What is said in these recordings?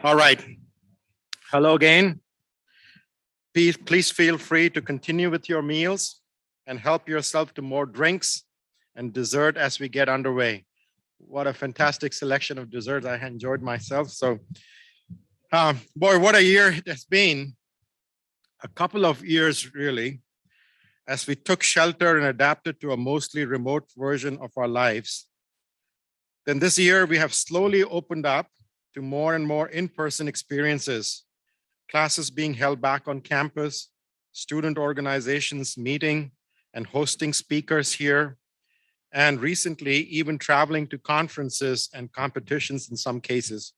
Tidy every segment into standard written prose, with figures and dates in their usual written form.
All right. Hello again. Please feel free to continue with your meals and help yourself to more drinks and dessert as we get underway. What a fantastic selection of desserts. I enjoyed myself. So, boy, what a year it has been. A couple of years, really, as we took shelter and adapted to a mostly remote version of our lives. Then this year, we have slowly opened up to more and more in-person experiences, classes being held back on campus, student organizations meeting and hosting speakers here, and recently even traveling to conferences and competitions in some cases.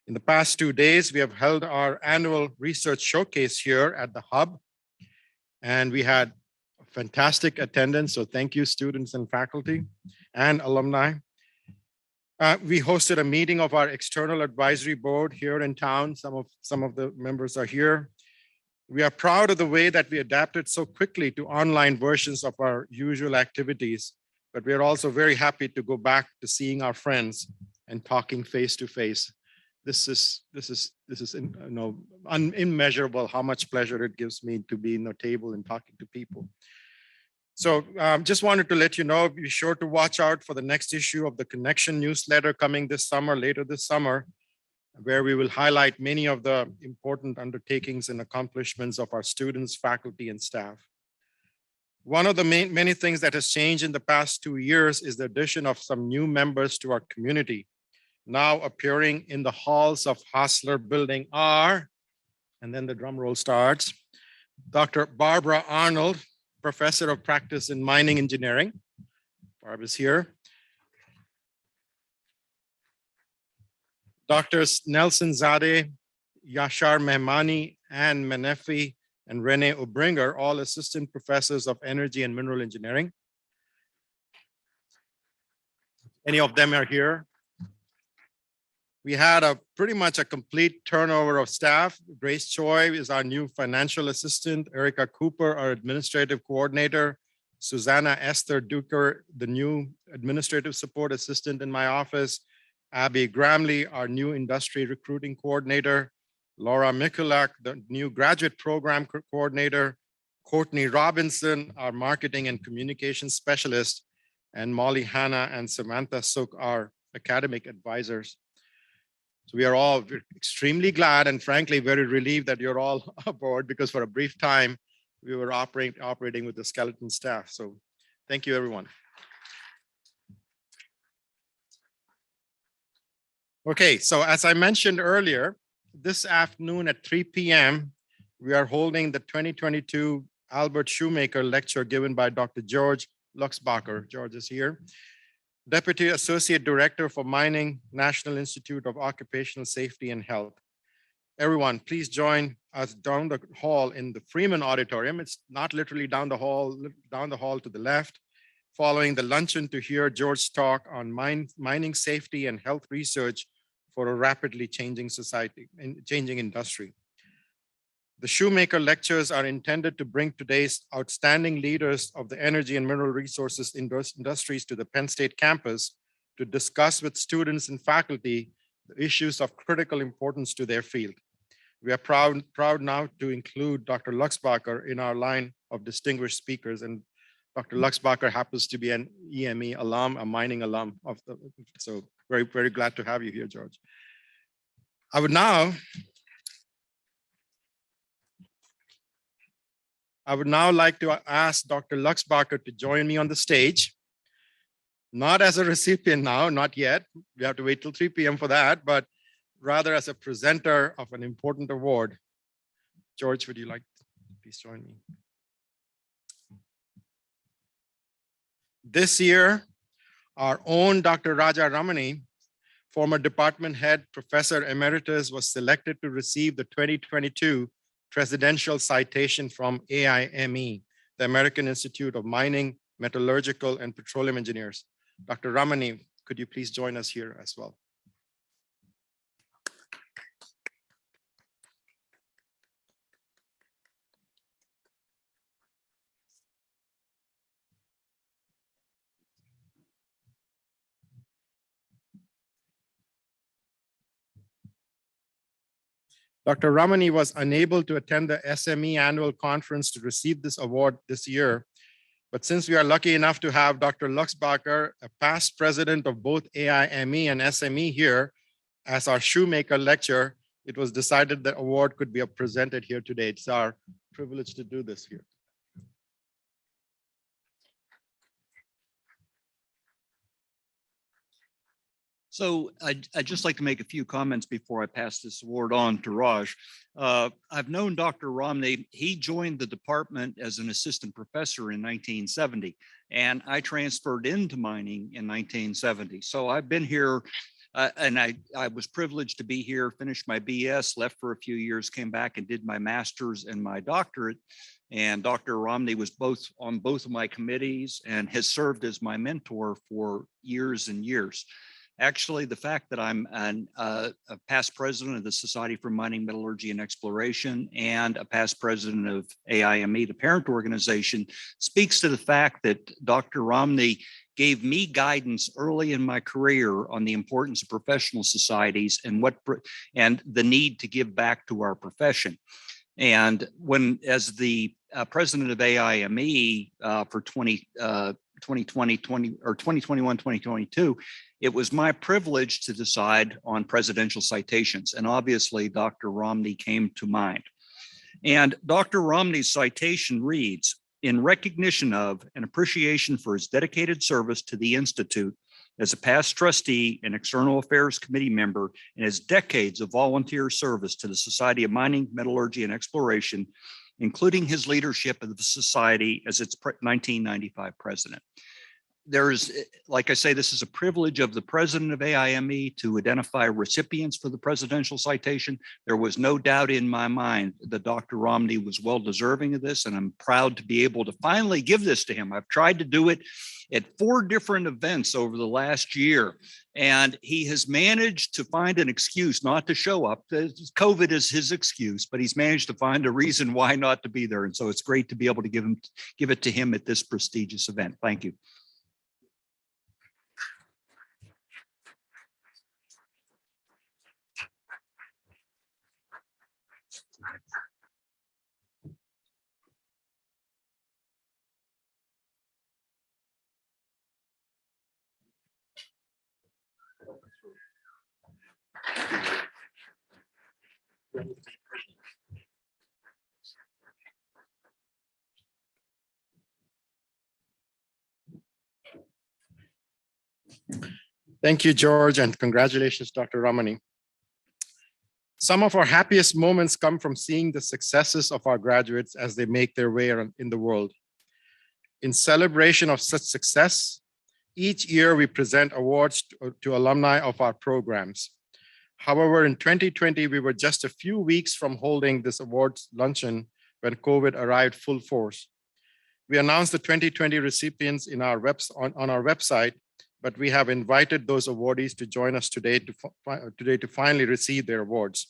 In the past 2 days, we have held our annual research showcase here at the Hub, and we had fantastic attendance. So thank you, students and faculty and alumni. We hosted a meeting of our external advisory board here in town. Some of the members are here. We are proud of the way that we adapted so quickly to online versions of our usual activities, but we are also very happy to go back to seeing our friends and talking face to face. This is immeasurable how much pleasure it gives me to be in the table and talking to people. So just wanted to let you know, be sure to watch out for the next issue of the Connection newsletter coming later this summer, where we will highlight many of the important undertakings and accomplishments of our students, faculty, and staff. One of the many things that has changed in the past 2 years is the addition of some new members to our community. Now appearing in the halls of Hassler Building are, and then the drum roll starts, Dr. Barbara Arnold, Professor of Practice in Mining Engineering. Barb is here. Doctors Nelson Zadeh, Yashar Mehmani, Anne Menefi, and Rene Obringer, all Assistant Professors of Energy and Mineral Engineering. Any of them are here. We had pretty much a complete turnover of staff. Grace Choi is our new financial assistant. Erica Cooper, our administrative coordinator. Susanna Esther Duker, the new administrative support assistant in my office. Abby Gramley, our new industry recruiting coordinator. Laura Mikulak, the new graduate program coordinator. Courtney Robinson, our marketing and communication specialist. And Molly Hanna and Samantha Sook, our academic advisors. So we are all extremely glad and frankly very relieved that you're all aboard, because for a brief time we were operating with the skeleton staff. So thank you, everyone. Okay, so as I mentioned earlier, this afternoon at 3 p.m., we are holding the 2022 Albert Shoemaker Lecture given by Dr. George Luxbacher. George is here. Deputy Associate Director for Mining, National Institute of Occupational Safety and Health. Everyone, please join us down the hall in the Freeman Auditorium. It's not literally down the hall to the left, following the luncheon to hear George's talk on mining safety and health research for a rapidly changing society and changing industry. The Shoemaker Lectures are intended to bring today's outstanding leaders of the energy and mineral resources industries to the Penn State campus to discuss with students and faculty the issues of critical importance to their field. We are proud now to include Dr. Luxbacher in our line of distinguished speakers, and Dr. Luxbacher happens to be an EME alum, a mining alum so very, very glad to have you here, George. I would now like to ask Dr. Luxbacher to join me on the stage, not as a recipient now, not yet. We have to wait till 3 p.m. for that, but rather as a presenter of an important award. George, would you like to please join me? This year, our own Dr. Raja Ramani, former department head, professor emeritus, was selected to receive the 2022 Presidential Citation from AIME, the American Institute of Mining, Metallurgical, and Petroleum Engineers. Dr. Ramani, could you please join us here as well? Dr. Ramani was unable to attend the SME annual conference to receive this award this year. But since we are lucky enough to have Dr. Luxbacher, a past president of both AIME and SME here, as our shoemaker lecturer, it was decided the award could be presented here today. It's our privilege to do this here. So I'd just like to make a few comments before I pass this award on to Raj. I've known Dr. Ramani. He joined the department as an assistant professor in 1970, and I transferred into mining in 1970. So I've been here, and I was privileged to be here, finished my BS, left for a few years, came back and did my master's and my doctorate. And Dr. Ramani was on both of my committees and has served as my mentor for years and years. Actually, the fact that I'm a past president of the Society for Mining, Metallurgy, and Exploration and a past president of AIME, the parent organization, speaks to the fact that Dr. Ramani gave me guidance early in my career on the importance of professional societies and the need to give back to our profession. And as the president of AIME for 2021, 2022, it was my privilege to decide on presidential citations. And obviously, Dr. Ramani came to mind. And Dr. Ramani's citation reads, in recognition of and appreciation for his dedicated service to the Institute as a past trustee and external affairs committee member and his decades of volunteer service to the Society of Mining, Metallurgy, and Exploration, including his leadership of the society as its 1995 president. Like I say, this is a privilege of the president of AIME to identify recipients for the presidential citation. There was no doubt in my mind that Dr. Ramani was well deserving of this, and I'm proud to be able to finally give this to him. I've tried to do it at 4 different events over the last year, and he has managed to find an excuse not to show up. COVID is his excuse, but he's managed to find a reason why not to be there. And so it's great to be able to give it to him at this prestigious event. Thank you. Thank you, George, and congratulations, Dr. Ramani. Some of our happiest moments come from seeing the successes of our graduates as they make their way in the world. In celebration of such success, each year we present awards to alumni of our programs. However, in 2020, we were just a few weeks from holding this awards luncheon when COVID arrived full force. We announced the 2020 recipients on our website, but we have invited those awardees to join us today to finally receive their awards.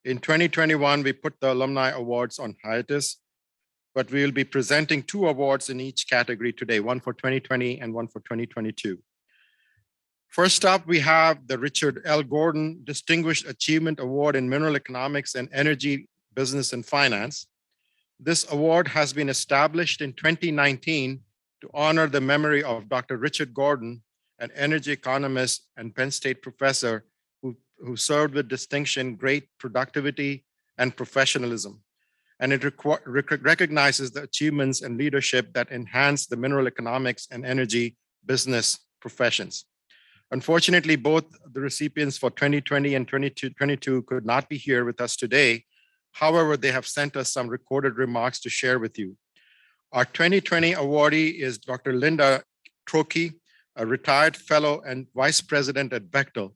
In 2021, we put the Alumni Awards on hiatus, but we will be presenting 2 awards in each category today, one for 2020 and one for 2022. First up, we have the Richard L. Gordon Distinguished Achievement Award in Mineral Economics and Energy Business and Finance. This award has been established in 2019 to honor the memory of Dr. Richard Gordon, an energy economist and Penn State professor who served with distinction, great productivity, and professionalism. And it recognizes the achievements and leadership that enhance the mineral economics and energy business professions. Unfortunately, both the recipients for 2020 and 2022 could not be here with us today. However, they have sent us some recorded remarks to share with you. Our 2020 awardee is Dr. Linda Trocki, a retired fellow and vice president at Bechtel.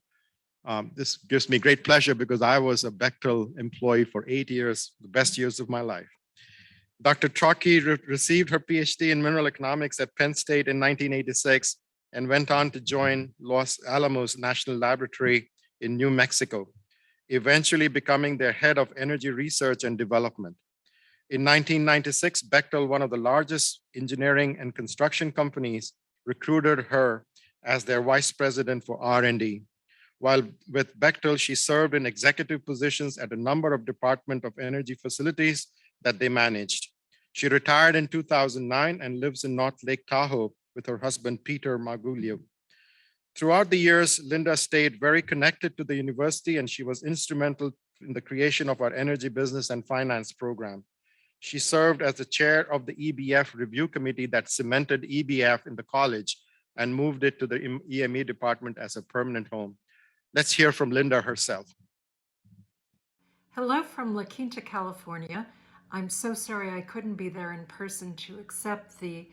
This gives me great pleasure because I was a Bechtel employee for 8 years, the best years of my life. Dr. Trocki received her PhD in mineral economics at Penn State in 1986 and went on to join Los Alamos National Laboratory in New Mexico, eventually becoming their head of energy research and development. In 1996, Bechtel, one of the largest engineering and construction companies, recruited her as their vice president for R&D. While with Bechtel, she served in executive positions at a number of Department of Energy facilities that they managed. She retired in 2009 and lives in North Lake Tahoe with her husband, Peter Marguglio. Throughout the years, Linda stayed very connected to the university, and she was instrumental in the creation of our energy business and finance program. She served as the chair of the EBF review committee that cemented EBF in the college and moved it to the EME department as a permanent home. Let's hear from Linda herself. Hello from La Quinta, California. I'm so sorry I couldn't be there in person to accept the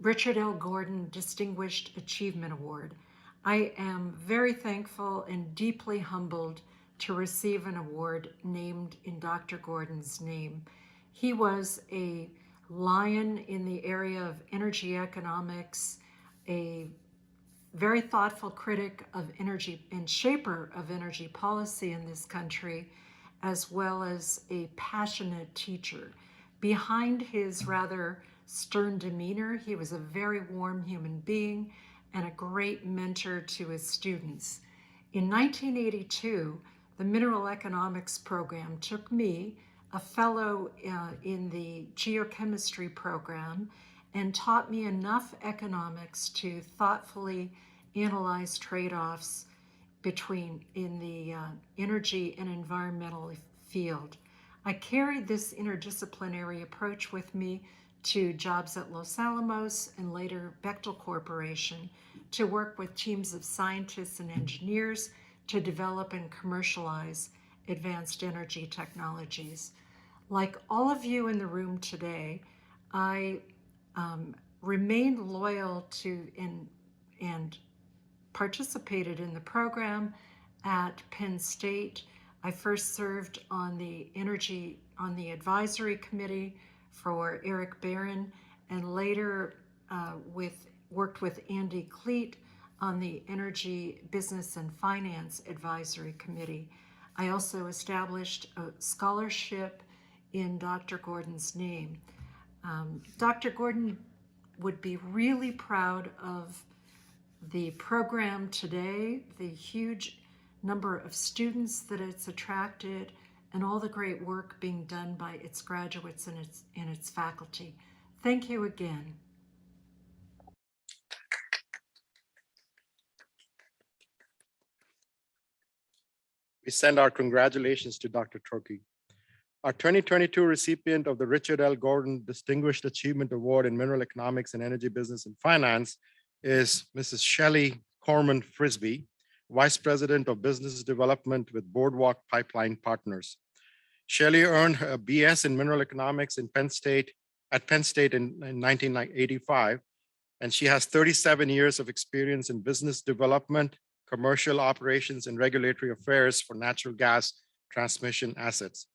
Richard L. Gordon Distinguished Achievement Award. I am very thankful and deeply humbled to receive an award named in Dr. Gordon's name. He was a lion in the area of energy economics, a very thoughtful critic of energy and shaper of energy policy in this country, as well as a passionate teacher. Behind his rather stern demeanor, he was a very warm human being and a great mentor to his students. In 1982, the Mineral Economics program took me, a fellow in the geochemistry program, and taught me enough economics to thoughtfully analyze trade-offs in the energy and environmental field. I carried this interdisciplinary approach with me to jobs at Los Alamos and later Bechtel Corporation to work with teams of scientists and engineers to develop and commercialize advanced energy technologies. Like all of you in the room today, I remained loyal to and participated in the program at Penn State. I first served on the advisory committee for Eric Barron, and later worked with Andy Cleet on the Energy Business and Finance Advisory Committee. I also established a scholarship in Dr. Gordon's name. Dr. Gordon would be really proud of the program today, the huge number of students that it's attracted, and all the great work being done by its graduates and its faculty. Thank you again. We send our congratulations to Dr. Trocki. Our 2022 recipient of the Richard L. Gordon Distinguished Achievement Award in Mineral Economics and Energy Business and Finance is Mrs. Shelley Corman Frisby, Vice President of Business Development with Boardwalk Pipeline Partners. Shelley earned her BS in Mineral Economics at Penn State in 1985, and she has 37 years of experience in business development, commercial operations, and regulatory affairs for natural gas transmission assets.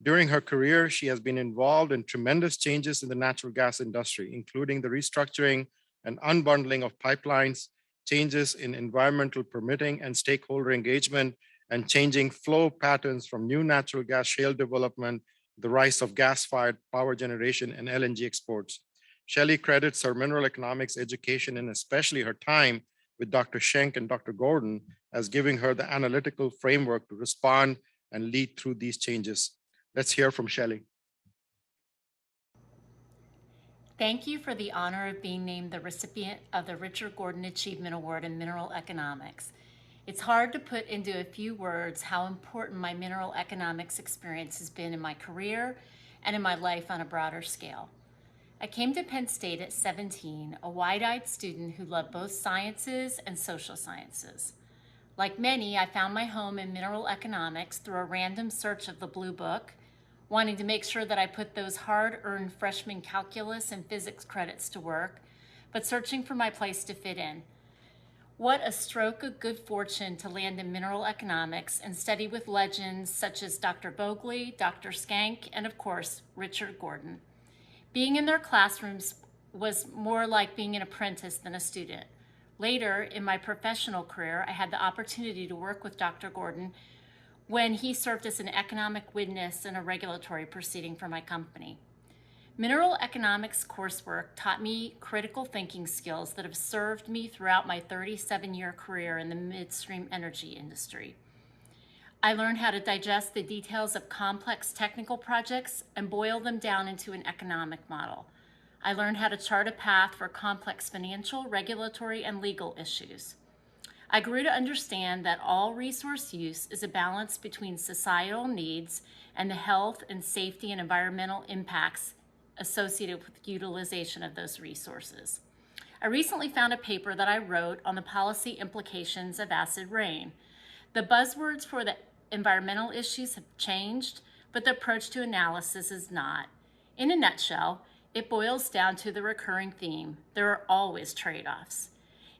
During her career, she has been involved in tremendous changes in the natural gas industry, including the restructuring and unbundling of pipelines, changes in environmental permitting and stakeholder engagement, and changing flow patterns from new natural gas shale development, the rise of gas-fired power generation, and LNG exports. Shelley credits her mineral economics education and especially her time with Dr. Schenk and Dr. Gordon as giving her the analytical framework to respond and lead through these changes. Let's hear from Shelley. Thank you for the honor of being named the recipient of the Richard Gordon Achievement Award in Mineral Economics. It's hard to put into a few words how important my mineral economics experience has been in my career and in my life on a broader scale. I came to Penn State at 17, a wide-eyed student who loved both sciences and social sciences. Like many, I found my home in mineral economics through a random search of the Blue Book, wanting to make sure that I put those hard-earned freshman calculus and physics credits to work, but searching for my place to fit in. What a stroke of good fortune to land in mineral economics and study with legends such as Dr. Bogley, Dr. Schenk, and of course, Richard Gordon. Being in their classrooms was more like being an apprentice than a student. Later, in my professional career, I had the opportunity to work with Dr. Gordon when he served as an economic witness in a regulatory proceeding for my company. Mineral economics coursework taught me critical thinking skills that have served me throughout my 37-year career in the midstream energy industry. I learned how to digest the details of complex technical projects and boil them down into an economic model. I learned how to chart a path for complex financial, regulatory, and legal issues. I grew to understand that all resource use is a balance between societal needs and the health and safety and environmental impacts associated with utilization of those resources. I recently found a paper that I wrote on the policy implications of acid rain. The buzzwords for the environmental issues have changed, but the approach to analysis is not. In a nutshell, it boils down to the recurring theme: there are always trade-offs.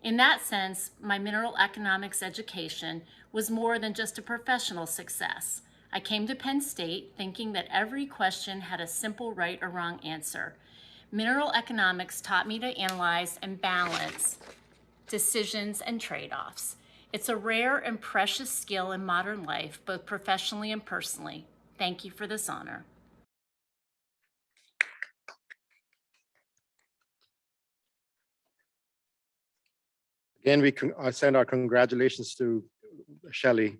In that sense, my mineral economics education was more than just a professional success. I came to Penn State thinking that every question had a simple right or wrong answer. Mineral economics taught me to analyze and balance decisions and trade-offs. It's a rare and precious skill in modern life, both professionally and personally. Thank you for this honor. Again, I send our congratulations to Shelley.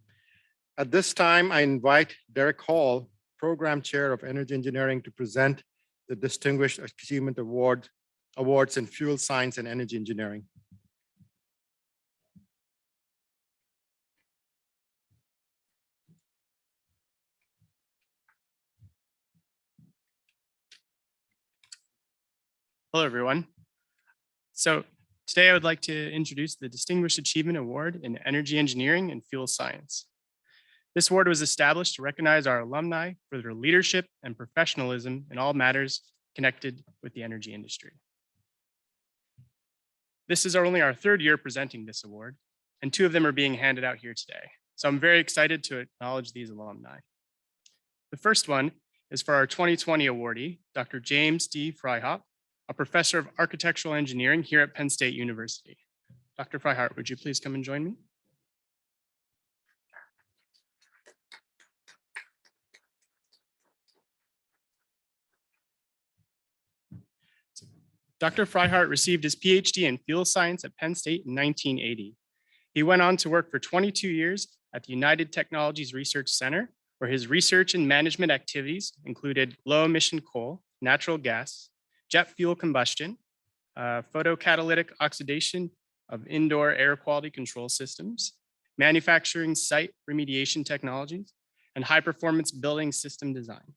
At this time, I invite Derek Hall, Program Chair of Energy Engineering, to present the Distinguished Achievement Awards in Fuel Science and Energy Engineering. Hello, everyone. So today I would like to introduce the Distinguished Achievement Award in Energy Engineering and Fuel Science. This award was established to recognize our alumni for their leadership and professionalism in all matters connected with the energy industry. This is only our third year presenting this award, and 2 of them are being handed out here today. So I'm very excited to acknowledge these alumni. The first one is for our 2020 awardee, Dr. James D. Freihaut, a professor of architectural engineering here at Penn State University. Dr. Freihaut, would you please come and join me? Dr. Freihaut received his PhD in fuel science at Penn State in 1980. He went on to work for 22 years at the United Technologies Research Center, where his research and management activities included low emission coal, natural gas, jet fuel combustion, photocatalytic oxidation of indoor air quality control systems, manufacturing site remediation technologies, and high performance building system design.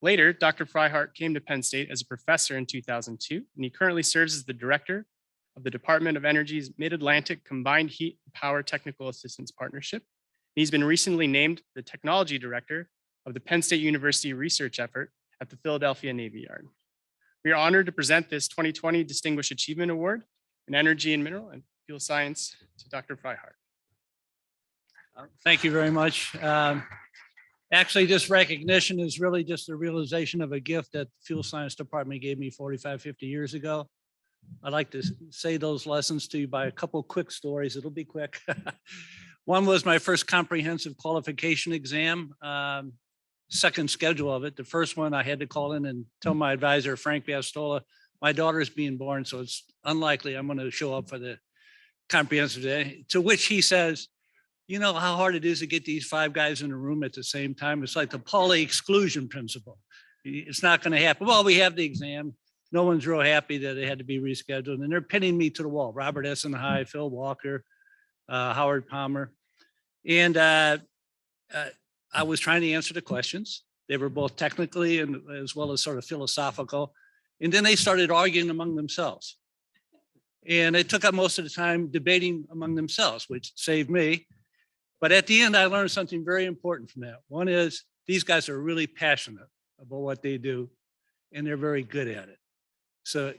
Later, Dr. Freihaut came to Penn State as a professor in 2002, and he currently serves as the director of the Department of Energy's Mid-Atlantic Combined Heat and Power Technical Assistance Partnership. He's been recently named the technology director of the Penn State University research effort at the Philadelphia Navy Yard. We are honored to present this 2020 Distinguished Achievement Award in Energy and Mineral and Fuel Science to Dr. Freihaut. Thank you very much. Actually, this recognition is really just the realization of a gift that the Fuel Science Department gave me 45, 50 years ago. I'd like to say those lessons to you by a couple quick stories. It'll be quick. One was my first comprehensive qualification exam, second schedule of it. The first one I had to call in and tell my advisor, Frank Biastola, my daughter is being born, so it's unlikely I'm going to show up for the comprehensive day. To which he says, you know how hard it is to get these 5 guys in a room at the same time? It's like the Pauli exclusion principle. It's not going to happen. Well, we have the exam. No one's real happy that it had to be rescheduled. And they're pinning me to the wall. Robert Essenhigh, Phil Walker, Howard Palmer. And I was trying to answer the questions. They were both technically and as well as sort of philosophical. And then they started arguing among themselves. And they took up most of the time debating among themselves, which saved me. But at the end, I learned something very important from that. One is these guys are really passionate about what they do, and they're very good at it. So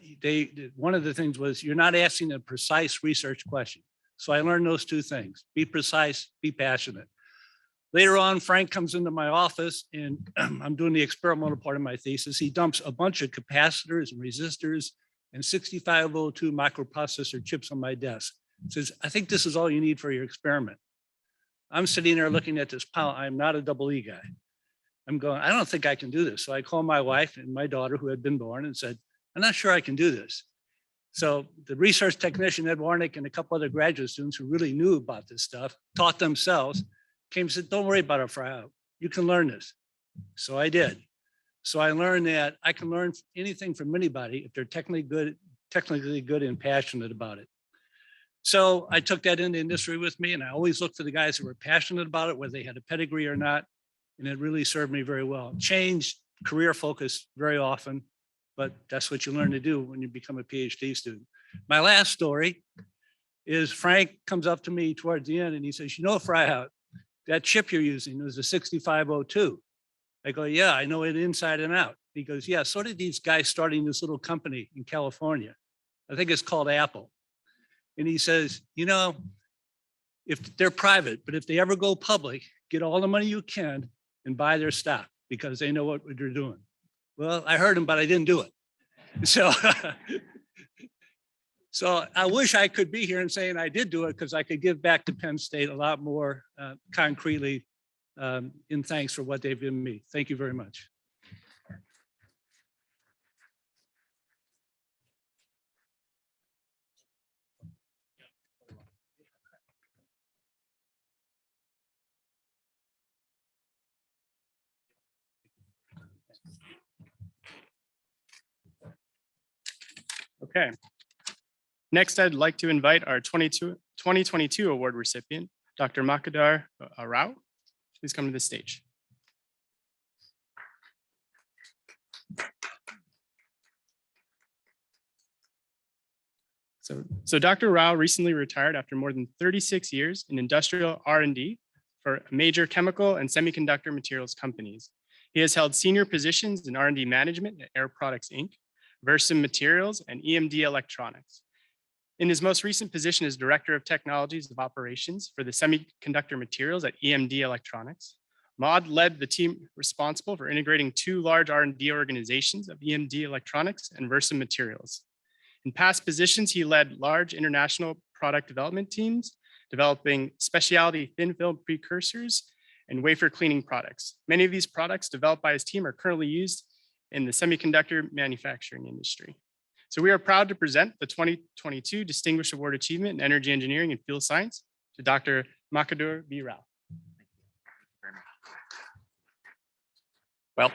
one of the things was you're not asking a precise research question. So I learned those 2 things: be precise, be passionate. Later on, Frank comes into my office, and I'm doing the experimental part of my thesis. He dumps a bunch of capacitors and resistors and 6502 microprocessor chips on my desk. Says, I think this is all you need for your experiment. I'm sitting there looking at this pile. I'm not a double E guy. I'm going, I don't think I can do this. So I called my wife and my daughter who had been born and said, I'm not sure I can do this. So the research technician, Ed Warnick, and a couple other graduate students who really knew about this stuff, taught themselves, came and said, don't worry about it, Freihaut. You can learn this. So I did. So I learned that I can learn anything from anybody if they're technically good and passionate about it. So I took that into industry with me, and I always looked for the guys who were passionate about it, whether they had a pedigree or not. And it really served me very well. Changed career focus very often, but that's what you learn to do when you become a PhD student. My last story is Frank comes up to me towards the end and he says, you know, Freihaut, that chip you're using is a 6502. I go, yeah, I know it inside and out. He goes, yeah, so did these guys starting this little company in California. I think it's called Apple. And he says, you know, if they're private, but if they ever go public, get all the money you can and buy their stock because they know what they're doing. Well, I heard him, but I didn't do it. So, so I wish I could be here and saying I did do it because I could give back to Penn State a lot more concretely in thanks for what they've given me. Thank you very much. Okay. Next, I'd like to invite our 2022 award recipient, Dr. Madhukar Rao. Please come to the stage. So Dr. Rao recently retired after more than 36 years in industrial R&D for major chemical and semiconductor materials companies. He has held senior positions in R&D management at Air Products, Inc., Versum Materials, and EMD Electronics. In his most recent position as Director of Technologies of Operations for the Semiconductor Materials at EMD Electronics, Maud led the team responsible for integrating two large R&D organizations of EMD Electronics and Versum Materials. In past positions, he led large international product development teams, developing specialty thin film precursors and wafer cleaning products. Many of these products developed by his team are currently used in the semiconductor manufacturing industry. So we are proud to present the 2022 Distinguished Award Achievement in Energy Engineering and Fuel Science to Dr. Madhukar B. Rao. Well,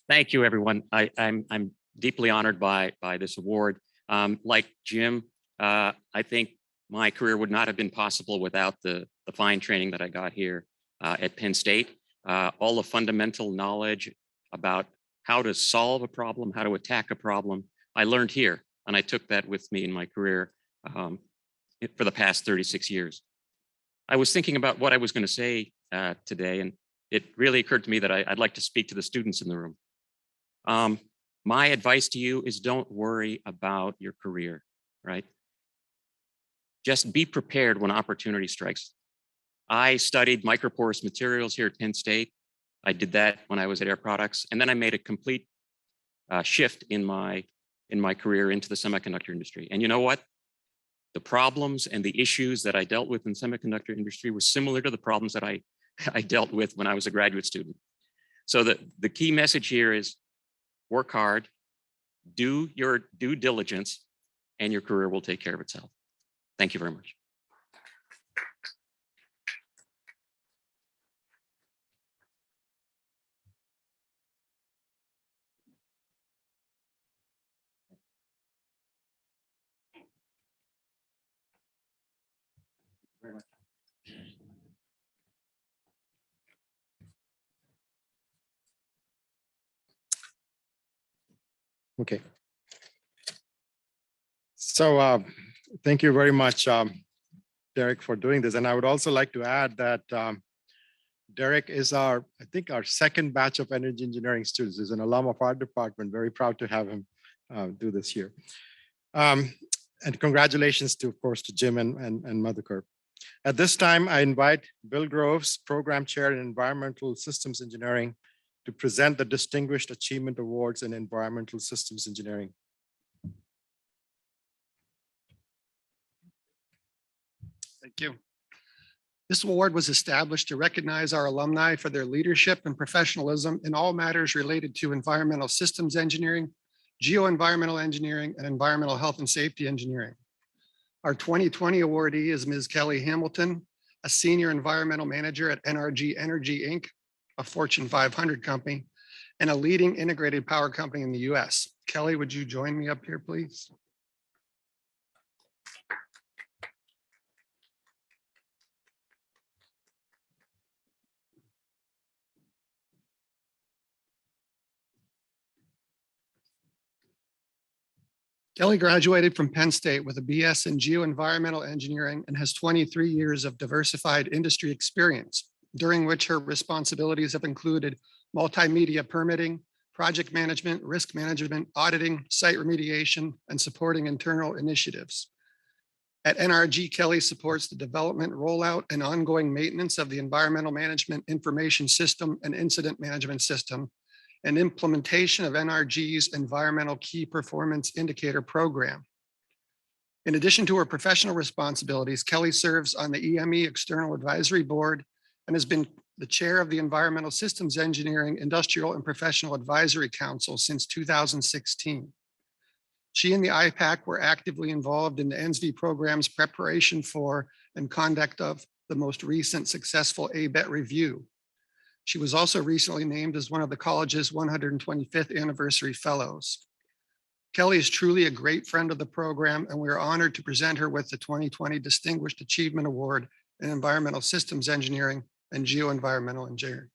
thank you, everyone. I'm deeply honored by this award. Like Jim, I think my career would not have been possible without the fine training that I got here at Penn State. All the fundamental knowledge about how to solve a problem, how to attack a problem, I learned here, and I took that with me in my career for the past 36 years. I was thinking about what I was going to say today, and it really occurred to me that I'd like to speak to the students in the room. My advice to you is don't worry about your career, right? Just be prepared when opportunity strikes. I studied microporous materials here at Penn State. I did that when I was at Air Products, and then I made a complete shift in my career into the semiconductor industry. And you know what? The problems and the issues that I dealt with in the semiconductor industry were similar to the problems that I dealt with when I was a graduate student. So the key message here is work hard, do your due diligence, and your career will take care of itself. Thank you very much. Very much. Okay. So thank you very much, Derek, for doing this. And I would also like to add that Derek is I think our second batch of energy engineering students. He's an alum of our department. Very proud to have him do this here. And congratulations to, of course, to Jim and Madhukar. At this time, I invite Bill Groves, Program Chair in Environmental Systems Engineering, to present the Distinguished Achievement Awards in Environmental Systems Engineering. Thank you. This award was established to recognize our alumni for their leadership and professionalism in all matters related to environmental systems engineering, geoenvironmental engineering, and environmental health and safety engineering. Our 2020 awardee is Ms. Kelly Hamilton, a senior environmental manager at NRG Energy, Inc., a Fortune 500 company, and a leading integrated power company in the US. Kelly, would you join me up here, please? Kelly graduated from Penn State with a BS in geoenvironmental engineering and has 23 years of diversified industry experience, during which her responsibilities have included multimedia permitting, project management, risk management, auditing, site remediation, and supporting internal initiatives. At NRG, Kelly supports the development, rollout, and ongoing maintenance of the Environmental Management Information System and Incident Management System, and implementation of NRG's Environmental Key Performance Indicator program. In addition to her professional responsibilities, Kelly serves on the EME External Advisory Board and has been the chair of the Environmental Systems Engineering Industrial and Professional Advisory Council since 2016. She and the IPAC were actively involved in the ENSV program's preparation for and conduct of the most recent successful ABET review. She was also recently named as one of the college's 125th anniversary fellows. Kelly is truly a great friend of the program, and we are honored to present her with the 2020 Distinguished Achievement Award in Environmental Systems Engineering and Geoenvironmental Engineering.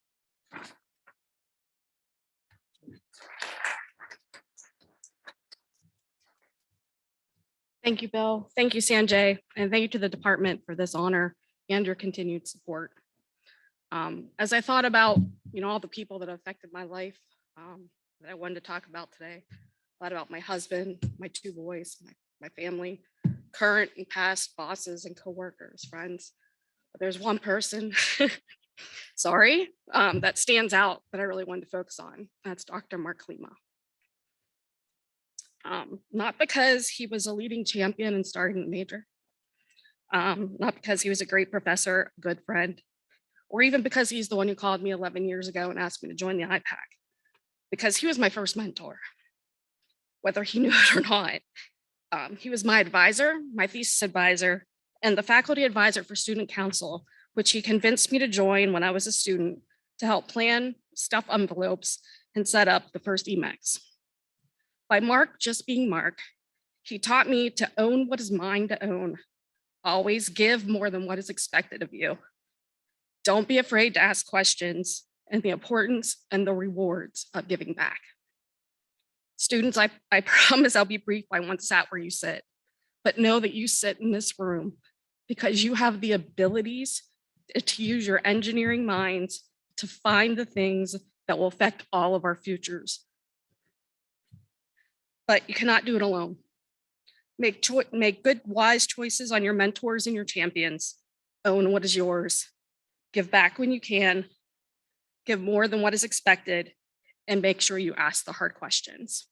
Thank you, Bill. Thank you, Sanjay, and thank you to the department for this honor and your continued support. As I thought about, all the people that affected my life that I wanted to talk about today, a lot about my husband, my two boys, my family, current and past bosses and coworkers, friends. But there's one person, sorry, that stands out that I really wanted to focus on. That's Dr. Mark Klima. Not because he was a leading champion in starting the major, not because he was a great professor, a good friend, or even because he's the one who called me 11 years ago and asked me to join the IPAC, because he was my first mentor, whether he knew it or not. He was my advisor, my thesis advisor, and the faculty advisor for student council, which he convinced me to join when I was a student to help plan, stuff envelopes, and set up the first EMEX. By Mark just being Mark, he taught me to own what is mine to own, always give more than what is expected of you. Don't be afraid to ask questions, and the importance and the rewards of giving back. Students, I promise I'll be brief. I once sat where you sit, but know that you sit in this room because you have the abilities to use your engineering minds to find the things that will affect all of our futures. But you cannot do it alone. Make good, wise choices on your mentors and your champions. Own what is yours. Give back when you can. Give more than what is expected, and make sure you ask the hard questions.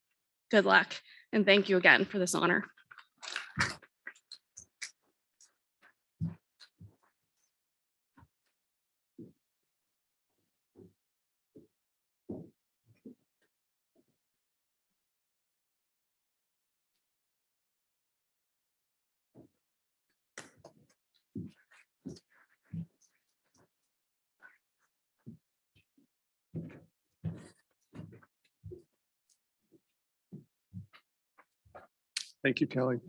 Good luck, and thank you again for this honor. Thank you, Kelly.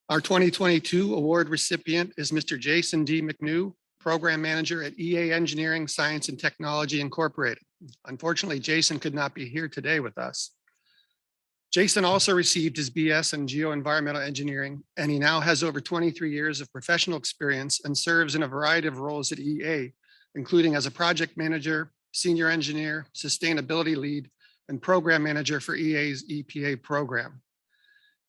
Our 2022 award recipient is Mr. Jason D. McNew, Program Manager at EA Engineering, Science and Technology Incorporated. Unfortunately, Jason could not be here today with us. Jason also received his BS in Geoenvironmental Engineering, and he now has over 23 years of professional experience and serves in a variety of roles at EA, including as a project manager, senior engineer, sustainability lead, and program manager for EA's EPA program.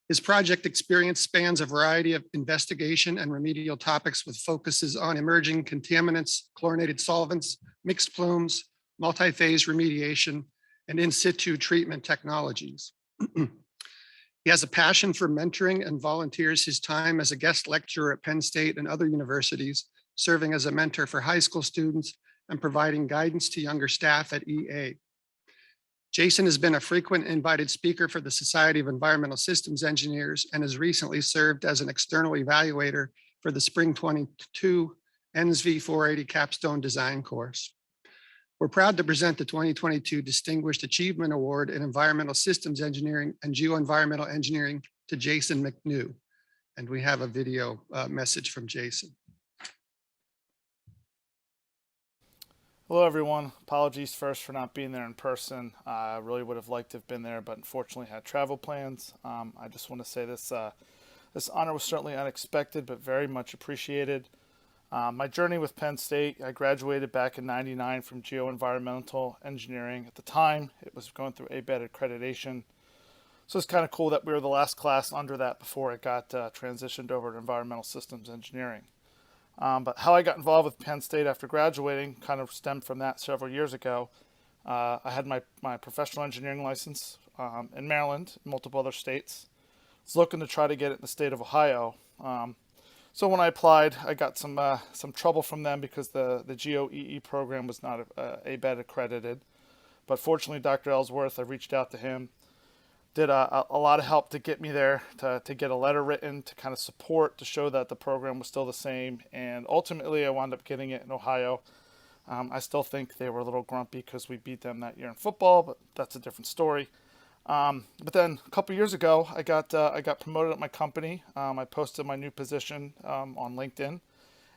His project experience spans a variety of investigation and remedial topics with focuses on emerging contaminants, chlorinated solvents, mixed plumes, multi-phase remediation, and in situ treatment technologies. He has a passion for mentoring and volunteers his time as a guest lecturer at Penn State and other universities serving as a mentor for high school students and providing guidance to younger staff at EA. Jason has been a frequent invited speaker for the Society of Environmental Systems Engineers and has recently served as an external evaluator for the Spring 22 NSV 480 Capstone Design course. We're proud to present the 2022 Distinguished Achievement Award in Environmental Systems Engineering and Geoenvironmental Engineering to Jason McNew. And we have a video message from Jason. Hello, everyone. Apologies first for not being there in person. I really would have liked to have been there, but unfortunately had travel plans. I just want to say this honor was certainly unexpected, but very much appreciated. My journey with Penn State, I graduated back in '99 from Geoenvironmental Engineering. At the time, it was going through ABET accreditation. So it's kind of cool that we were the last class under that before it got transitioned over to Environmental Systems Engineering. But how I got involved with Penn State after graduating kind of stemmed from that several years ago. I had my professional engineering license in Maryland, multiple other states. I was looking to try to get it in the state of Ohio. So when I applied, I got some trouble from them because the GeoEE program was not ABET accredited. But fortunately, Dr. Ellsworth, I reached out to him, did a lot of help to get me there, to get a letter written, to kind of support, to show that the program was still the same. And ultimately, I wound up getting it in Ohio. I still think they were a little grumpy because we beat them that year in football, but that's a different story. But then a couple years ago, I got promoted at my company. I posted my new position on LinkedIn.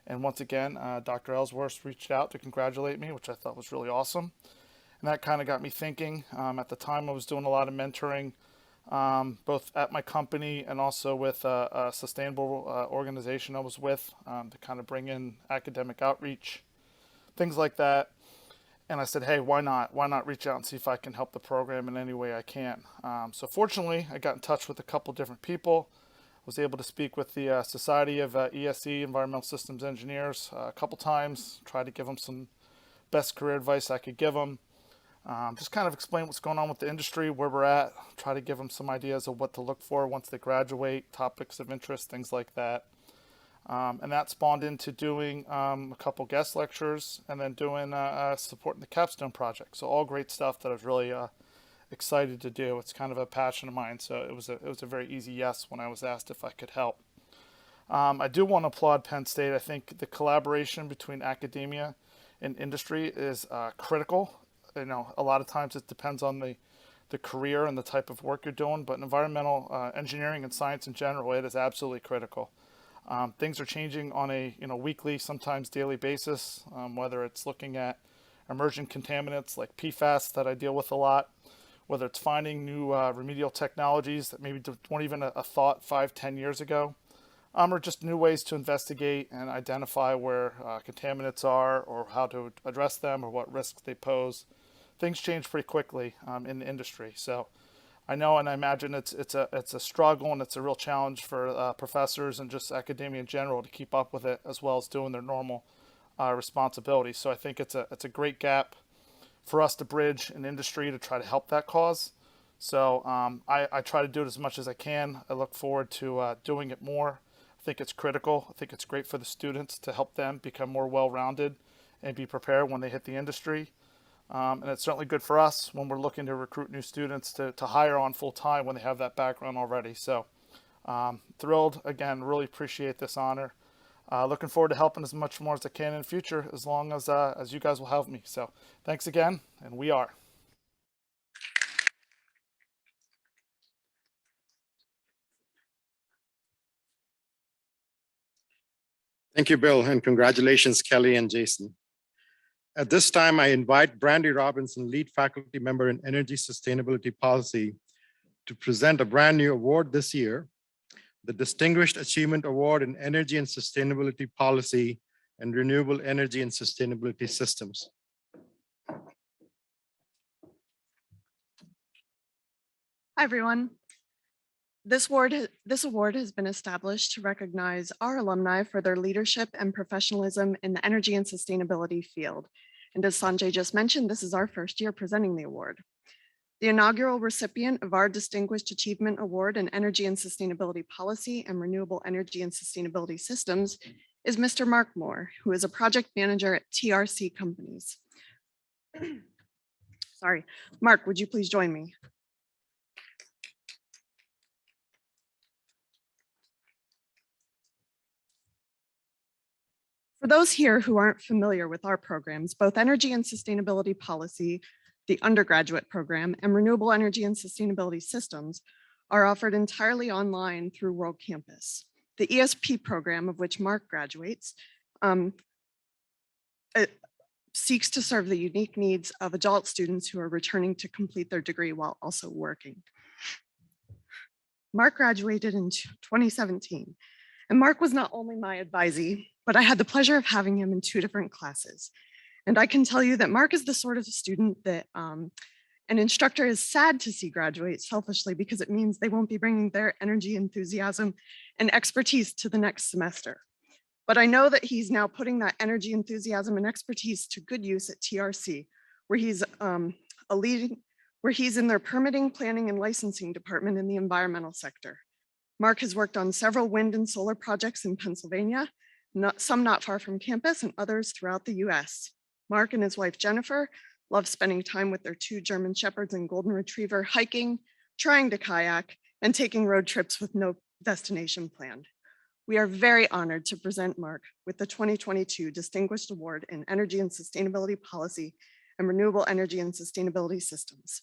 And once again, Dr. Ellsworth reached out to congratulate me, which I thought was really awesome. And that kind of got me thinking. At the time, I was doing a lot of mentoring, both at my company and also with a sustainable organization I was with, to kind of bring in academic outreach, things like that. And I said, hey, why not? Why not reach out and see if I can help the program in any way I can? So fortunately, I got in touch with a couple different people. Was able to speak with the Society of ESE, Environmental Systems Engineers, a couple times, try to give them some best career advice I could give them. Just kind of explain what's going on with the industry, where we're at, try to give them some ideas of what to look for once they graduate, topics of interest, things like that. And that spawned into doing a couple guest lectures and then doing supporting the capstone project. So all great stuff that I was really excited to do. It's kind of a passion of mine. So it was a very easy yes when I was asked if I could help. I do want to applaud Penn State. I think the collaboration between academia and industry is critical. You know, a lot of times it depends on the career and the type of work you're doing, but in environmental engineering and science in general, it is absolutely critical. Things are changing on a weekly, sometimes daily basis, whether it's looking at emerging contaminants like PFAS that I deal with a lot, whether it's finding new remedial technologies that maybe weren't even a thought 5-10 years ago, or just new ways to investigate and identify where contaminants are or how to address them or what risks they pose. Things change pretty quickly in the industry. So I know and I imagine it's a struggle and it's a real challenge for professors and just academia in general to keep up with it as well as doing their normal responsibilities. So I think it's a great gap for us to bridge in industry to try to help that cause. So I try to do it as much as I can. I look forward to doing it more. I think it's critical. I think it's great for the students to help them become more well-rounded and be prepared when they hit the industry. And it's certainly good for us when we're looking to recruit new students to hire on full-time when they have that background already. So thrilled, again, really appreciate this honor. Looking forward to helping as much more as I can in the future, as long as you guys will help me. So thanks again, and we are. Thank you, Bill, and congratulations, Kelly and Jason. At this time, I invite Brandy Robinson, lead faculty member in Energy Sustainability Policy, to present a brand new award this year, the Distinguished Achievement Award in Energy and Sustainability Policy and Renewable Energy and Sustainability Systems. Hi, everyone. This award has been established to recognize our alumni for their leadership and professionalism in the energy and sustainability field. And as Sanjay just mentioned, this is our first year presenting the award. The inaugural recipient of our Distinguished Achievement Award in Energy and Sustainability Policy and Renewable Energy and Sustainability Systems is Mr. Mark Moore, who is a project manager at TRC Companies. Sorry, Mark, would you please join me? For those here who aren't familiar with our programs, both Energy and Sustainability Policy, the undergraduate program, and Renewable Energy and Sustainability Systems are offered entirely online through World Campus. The ESP program, of which Mark graduates, seeks to serve the unique needs of adult students who are returning to complete their degree while also working. Mark graduated in 2017, and Mark was not only my advisee, but I had the pleasure of having him in 2 different classes. And I can tell you that Mark is the sort of student that an instructor is sad to see graduate selfishly, because it means they won't be bringing their energy, enthusiasm, and expertise to the next semester. But I know that he's now putting that energy, enthusiasm, and expertise to good use at TRC, where he's in their permitting, planning, and licensing department in the environmental sector. Mark has worked on several wind and solar projects in Pennsylvania, some not far from campus and others throughout the US. Mark and his wife, Jennifer, love spending time with their 2 German Shepherds and Golden Retriever, hiking, trying to kayak, and taking road trips with no destination planned. We are very honored to present Mark with the 2022 Distinguished Award in Energy and Sustainability Policy and Renewable Energy and Sustainability Systems.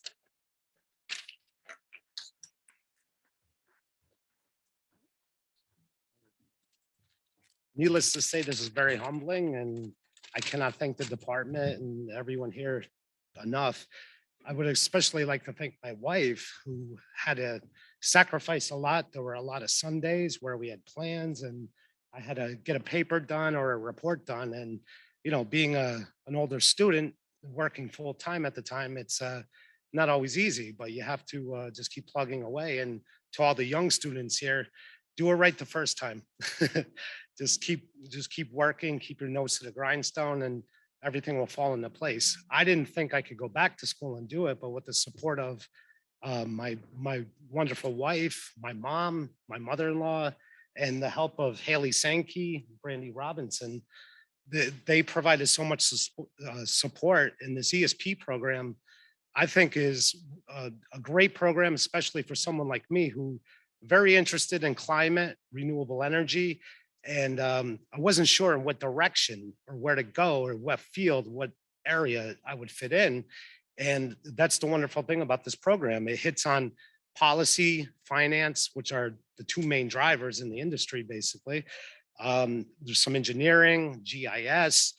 Needless to say, this is very humbling, and I cannot thank the department and everyone here enough. I would especially like to thank my wife, who had to sacrifice a lot. There were a lot of Sundays where we had plans, and I had to get a paper done or a report done. And, you know, being an older student working full time at the time, it's not always easy, but you have to just keep plugging away. And to all the young students here, do it right the first time. just keep working, keep your nose to the grindstone, and everything will fall into place. I didn't think I could go back to school and do it, but with the support of my wonderful wife, my mom, my mother-in-law, and the help of Haley Sankey, Brandy Robinson, they provided so much support in this ESP program. I think is a great program, especially for someone like me who very interested in climate, renewable energy. And I wasn't sure in what direction or where to go or what field, what area I would fit in. And that's the wonderful thing about this program. It hits on policy, finance, which are the 2 main drivers in the industry, basically. There's some engineering, GIS,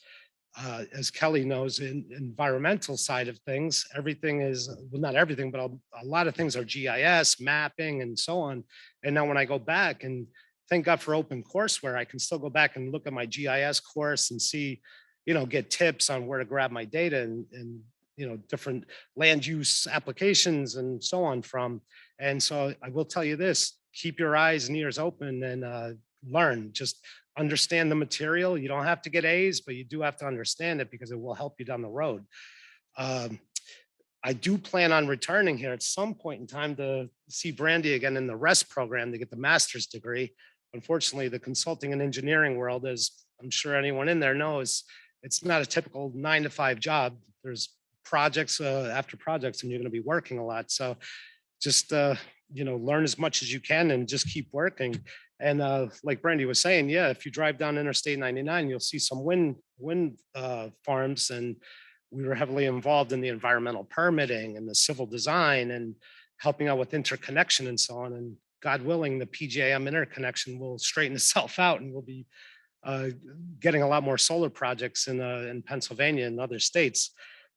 as Kelly knows, in environmental side of things, everything is, well, not everything, but a lot of things are GIS, mapping, and so on. And now when I go back, and thank God for open courseware, I can still go back and look at my GIS course and see, you know, get tips on where to grab my data and you know, different land use applications and so on from. And so I will tell you this, keep your eyes and ears open and learn, just understand the material. You don't have to get A's, but you do have to understand it because it will help you down the road. I do plan on returning here at some point in time to see Brandy again in the REST program to get the master's degree. Unfortunately, the consulting and engineering world, as I'm sure anyone in there knows, it's not a typical 9-to-5 job. There's projects after projects, and you're going to be working a lot. So just, you know, learn as much as you can and just keep working. And like Brandy was saying, yeah, if you drive down Interstate 99, you'll see some wind farms. And we were heavily involved in the environmental permitting and the civil design and helping out with interconnection and so on. And God willing, the PJM interconnection will straighten itself out, and we'll be getting a lot more solar projects in Pennsylvania and other states.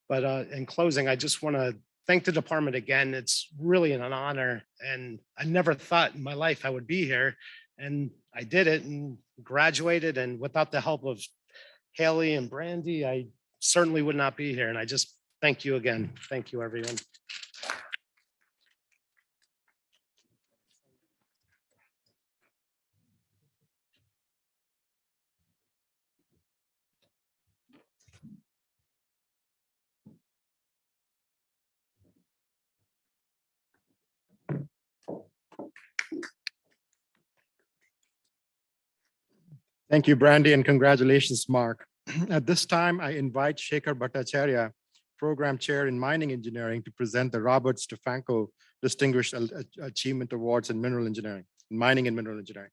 But in closing, I just want to thank the department again. It's really an honor, and I never thought in my life I would be here, and I did it and graduated. And without the help of Haley and Brandy, I certainly would not be here. And I just thank you again. Thank you, everyone. Thank you, Brandy, and congratulations, Mark. At this time, I invite Shekhar Bhattacharya, Program Chair in Mining Engineering, to present the Robert Stefanko Distinguished Achievement Awards in Mineral Engineering, Mining and Mineral Engineering.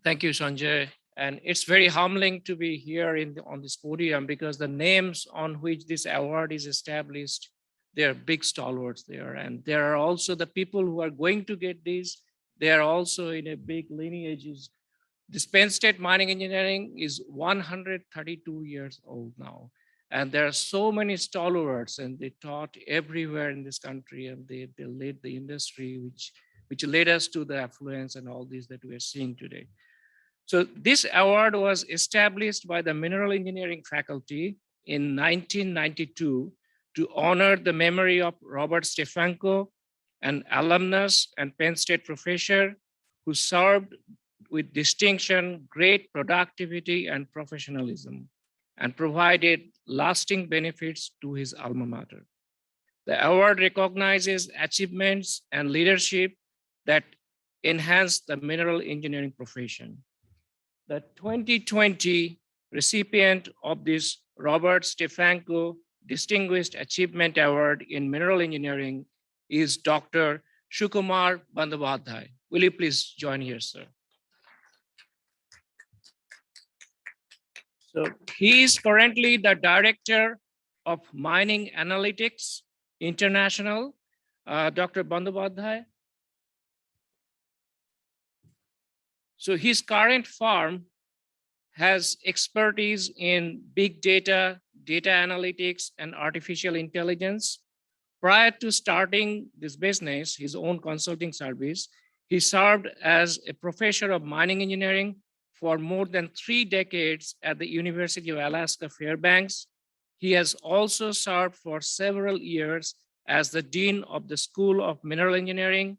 Thank you, Sanjay. And it's very humbling to be here on this podium because the names on which this award is established, they're big stalwarts there. And there are also the people who are going to get these. They are also in a big lineages. This Penn State Mining Engineering is 132 years old now. And there are so many stalwarts, and they taught everywhere in this country, and they led the industry, which led us to the affluence and all these that we are seeing today. So this award was established by the mineral engineering faculty in 1992 to honor the memory of Robert Stefanko, an alumnus and Penn State professor who served with distinction, great productivity and professionalism, and provided lasting benefits to his alma mater. The award recognizes achievements and leadership that enhance the mineral engineering profession. The 2020 recipient of this Robert Stefanko Distinguished Achievement Award in Mineral Engineering is Dr. Sukumar Bandopadhyay. Will you please join here, sir? So he is currently the Director of Mining Analytics International. Dr. Bandopadhyay. So his current firm has expertise in big data, data analytics, and artificial intelligence. Prior to starting this business, his own consulting service, he served as a professor of mining engineering for more than 3 decades at the University of Alaska Fairbanks. He has also served for several years as the Dean of the School of Mineral Engineering,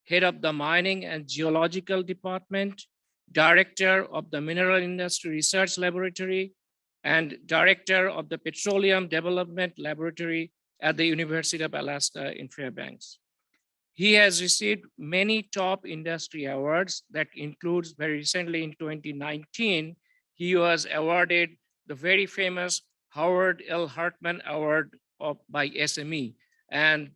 head of the Mining and Geological Department, Director of the Mineral Industry Research Laboratory, and Director of the Petroleum Development Laboratory at the University of Alaska in Fairbanks. He has received many top industry awards that includes very recently in 2019, he was awarded the very famous Howard L. Hartman Award by SME. And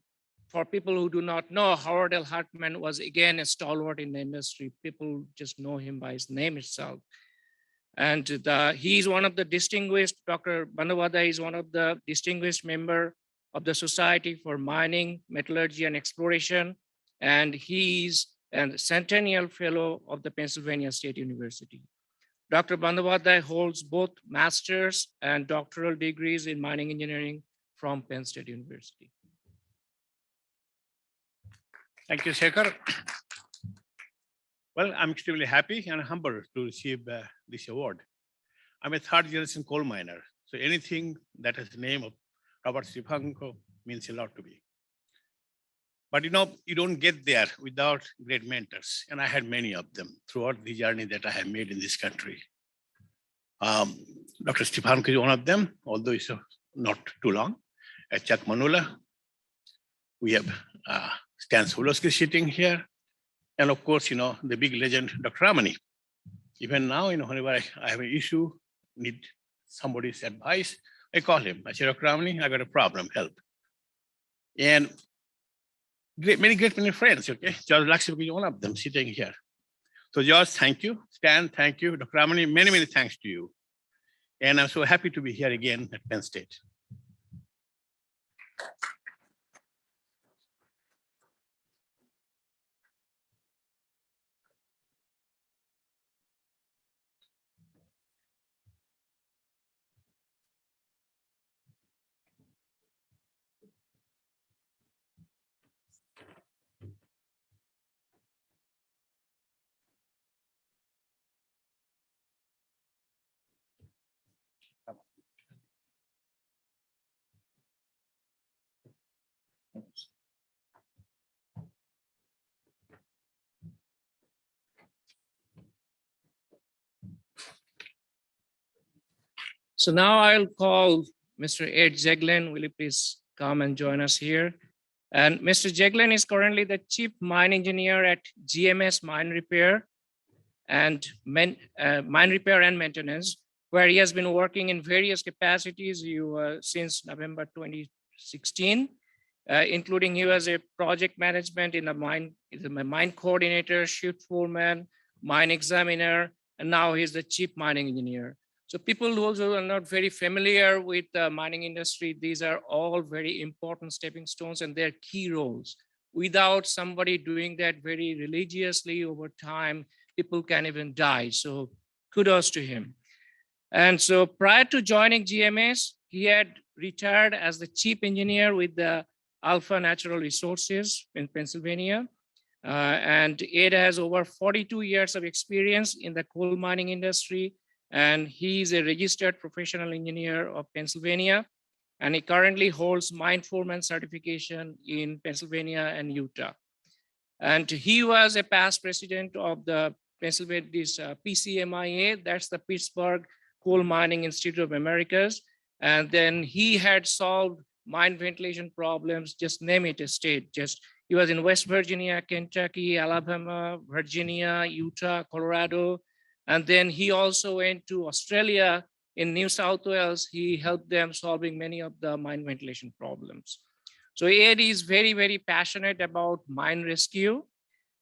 for people who do not know, Howard L. Hartman was again a stalwart in the industry. People just know him by his name itself. And he's one of the distinguished, Dr. Bandopadhyay is one of the distinguished member of the Society for Mining, Metallurgy, and Exploration. And he's a Centennial Fellow of the Pennsylvania State University. Dr. Bandopadhyay holds both master's and doctoral degrees in mining engineering from Penn State University. Thank you, Shekhar. Well, I'm extremely happy and humbled to receive this award. I'm a 3rd generation coal miner, so anything that has the name of Robert Stefanko means a lot to me. But you know, you don't get there without great mentors, and I had many of them throughout the journey that I have made in this country. Dr. Stefanko is one of them, although it's not too long. Chuck Manula, we have Stan Solowski sitting here. And of course, you know, the big legend, Dr. Ramani. Even now, you know, whenever I have an issue, need somebody's advice, I call him. I say, Dr. Ramani, I got a problem, help. And many friends, okay? George Laxmi is one of them sitting here. So George, thank you. Stan, thank you. Dr. Ramani, many thanks to you. And I'm so happy to be here again at Penn State. So now I'll call Mr. Ed Zeglen. Will you please come and join us here? And Mr. Zeglen is currently the Chief Mine Engineer at GMS Mine Repair and Maintenance, where he has been working in various capacities since November 2016, including he was a project management in the mine coordinator, shift foreman, mine examiner, and now he's the chief mining engineer. So people who also are not very familiar with the mining industry, these are all very important stepping stones and they're key roles. Without somebody doing that very religiously over time, people can even die. So kudos to him. And so prior to joining GMS, he had retired as the chief engineer with the Alpha Natural Resources in Pennsylvania. And Ed has over 42 years of experience in the coal mining industry. And he's a registered professional engineer of Pennsylvania. And he currently holds mine foreman certification in Pennsylvania and Utah. And he was a past president of the Pennsylvania PCMIA, that's the Pittsburgh Coal Mining Institute of Americas. And then he had solved mine ventilation problems, just name it a state. He was in West Virginia, Kentucky, Alabama, Virginia, Utah, Colorado. And then he also went to Australia in New South Wales. He helped them solving many of the mine ventilation problems. So Ed is very, very passionate about mine rescue.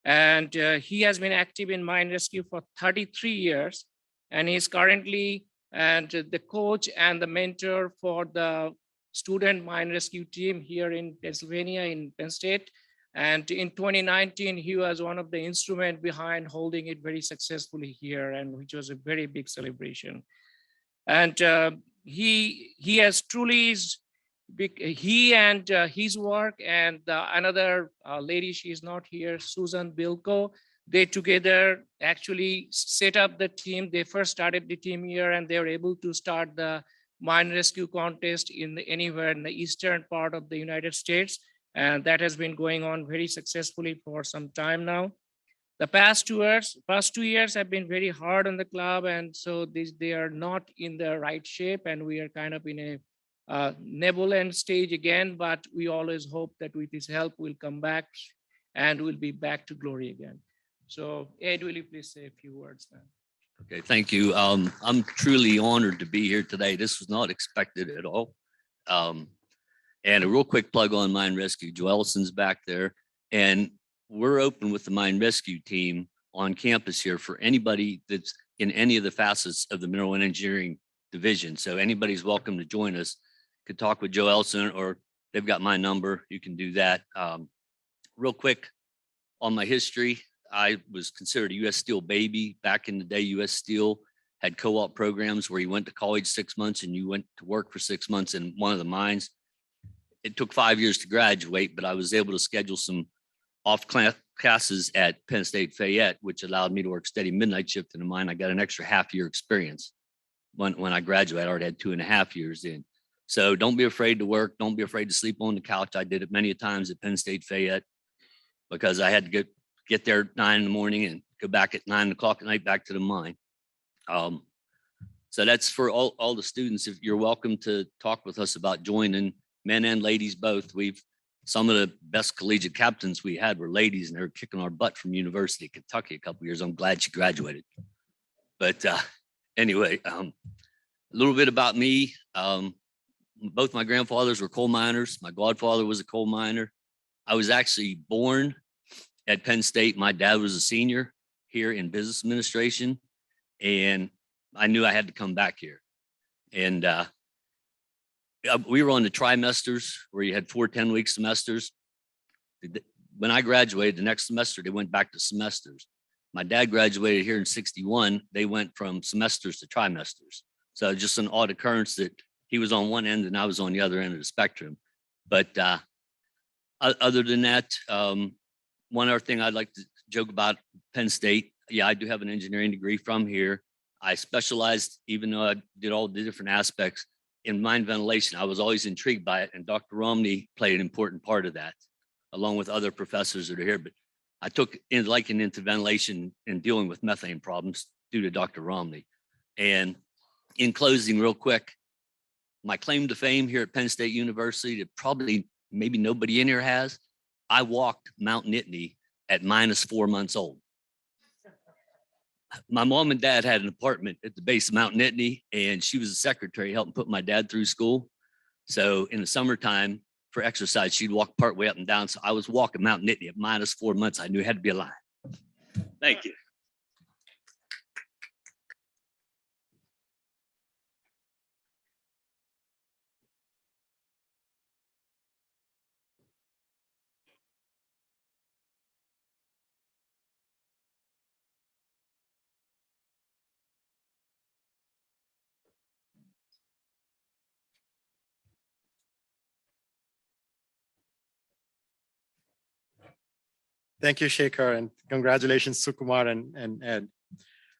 And he has been active in mine rescue for 33 years. And he's currently the coach and the mentor for the student mine rescue team here in Pennsylvania, in Penn State. And in 2019, he was one of the instruments behind holding it very successfully here, and which was a very big celebration. And he has truly, he and his work and another lady, she's not here, Susan Bilko, they together actually set up the team. They first started the team here and they were able to start the mine rescue contest anywhere in the eastern part of the United States. And that has been going on very successfully for some time now. The past 2 years have been very hard on the club. And so they are not in the right shape. And we are kind of in a nebulous stage again, but we always hope that with his help, we'll come back and we'll be back to glory again. So Ed, will you please say a few words now? Okay, thank you. I'm truly honored to be here today. This was not expected at all. And a real quick plug on mine rescue. Joellison's back there, and we're open with the mine rescue team on campus here for anybody that's in any of the facets of the mineral and engineering division. So anybody's welcome to join us. Could talk with Joellison, or they've got my number. You can do that. Real quick on my history. I was considered a U.S. Steel baby. Back in the day, U.S. Steel had co-op programs where you went to college 6 months and you went to work for 6 months in one of the mines. It took 5 years to graduate, but I was able to schedule some off classes at Penn State Freihaut, which allowed me to work steady midnight shift in the mine. I got an extra half-year experience. When I graduated, I already had 2.5 years in. So don't be afraid to work. Don't be afraid to sleep on the couch. I did it many times at Penn State Freihaut because I had to get there at 9 a.m. and go back at 9 o'clock at night back to the mine. So that's for all the students. If you're welcome to talk with us about joining, men and ladies both. Some of the best collegiate captains we had were ladies, and they were kicking our butt from University of Kentucky a couple years. I'm glad she graduated. But anyway, a little bit about me. Both my grandfathers were coal miners. My godfather was a coal miner. I was actually born at Penn State. My dad was a senior here in business administration, and I knew I had to come back here. And we were on the trimesters where you had 4 10-week semesters. When I graduated, the next semester, they went back to semesters. My dad graduated here in 61. They went from semesters to trimesters. So just an odd occurrence that he was on one end and I was on the other end of the spectrum. But other than that, one other thing I'd like to joke about Penn State. Yeah, I do have an engineering degree from here. I specialized, even though I did all the different aspects, in mine ventilation. I was always intrigued by it, and Dr. Ramani played an important part of that, along with other professors that are here. But I took in liking into ventilation and dealing with methane problems due to Dr. Ramani. And in closing, real quick, my claim to fame here at Penn State University, to probably maybe nobody in here has. I walked Mount Nittany at -4 months old. My mom and dad had an apartment at the base of Mount Nittany, and she was a secretary helping put my dad through school. So in the summertime for exercise, she'd walk part way up and down. So I was walking Mount Nittany at -4 months. I knew it had to be alive. Thank you. Thank you, Shekhar, and congratulations, Sukumar and Ed.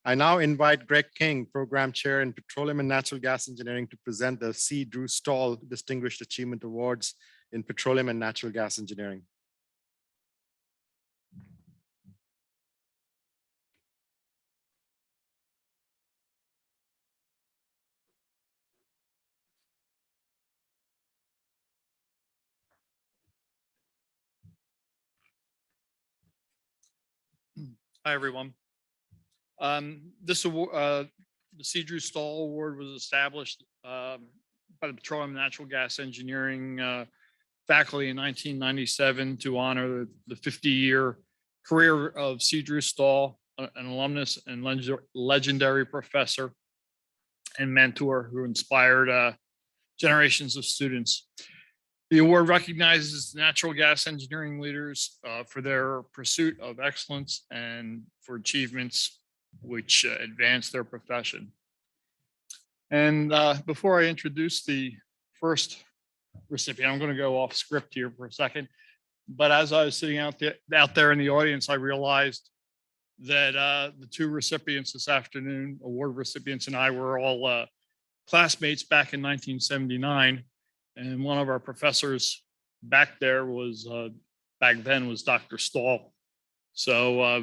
I now invite Greg King, Program Chair in Petroleum and Natural Gas Engineering, to present the C. Drew Stall Distinguished Achievement Awards in Petroleum and Natural Gas Engineering. Hi, everyone. This award, the C. Drew Stall Award, was established by the Petroleum and Natural Gas Engineering faculty in 1997 to honor the 50-year career of C. Drew Stall, an alumnus and legendary professor and mentor who inspired generations of students. The award recognizes natural gas engineering leaders for their pursuit of excellence and for achievements which advance their profession. And before I introduce the first recipient, I'm going to go off script here for a second. But as I was sitting out there in the audience, I realized that the two recipients this afternoon, award recipients, and I were all classmates back in 1979. And one of our professors back there was, back then, was Dr. Stall. So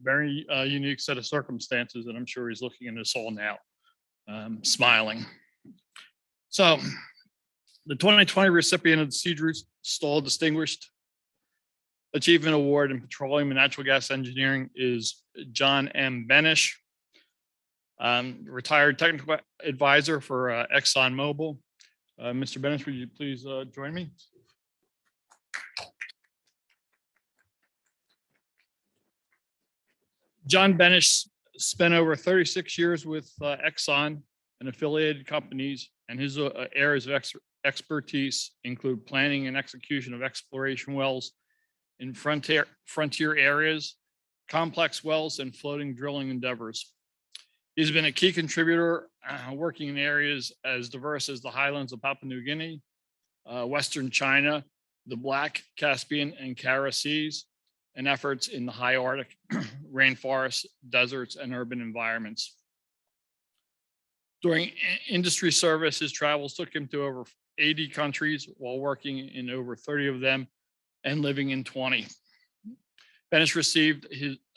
very unique set of circumstances, and I'm sure he's looking at us all now, smiling. So the 2020 recipient of the C. Drew Stall Distinguished Achievement Award in Petroleum and Natural Gas Engineering is John M. Benesch, retired technical advisor for ExxonMobil. Mr. Benesch, would you please join me? John Benesch spent over 36 years with Exxon and affiliated companies, and his areas of expertise include planning and execution of exploration wells in frontier areas, complex wells, and floating drilling endeavors. He's been a key contributor working in areas as diverse as the highlands of Papua New Guinea, Western China, the Black, Caspian, and Kara Seas, and efforts in the high Arctic, rainforests, deserts, and urban environments. During industry service, his travels took him to over 80 countries while working in over 30 of them and living in 20. Benesch received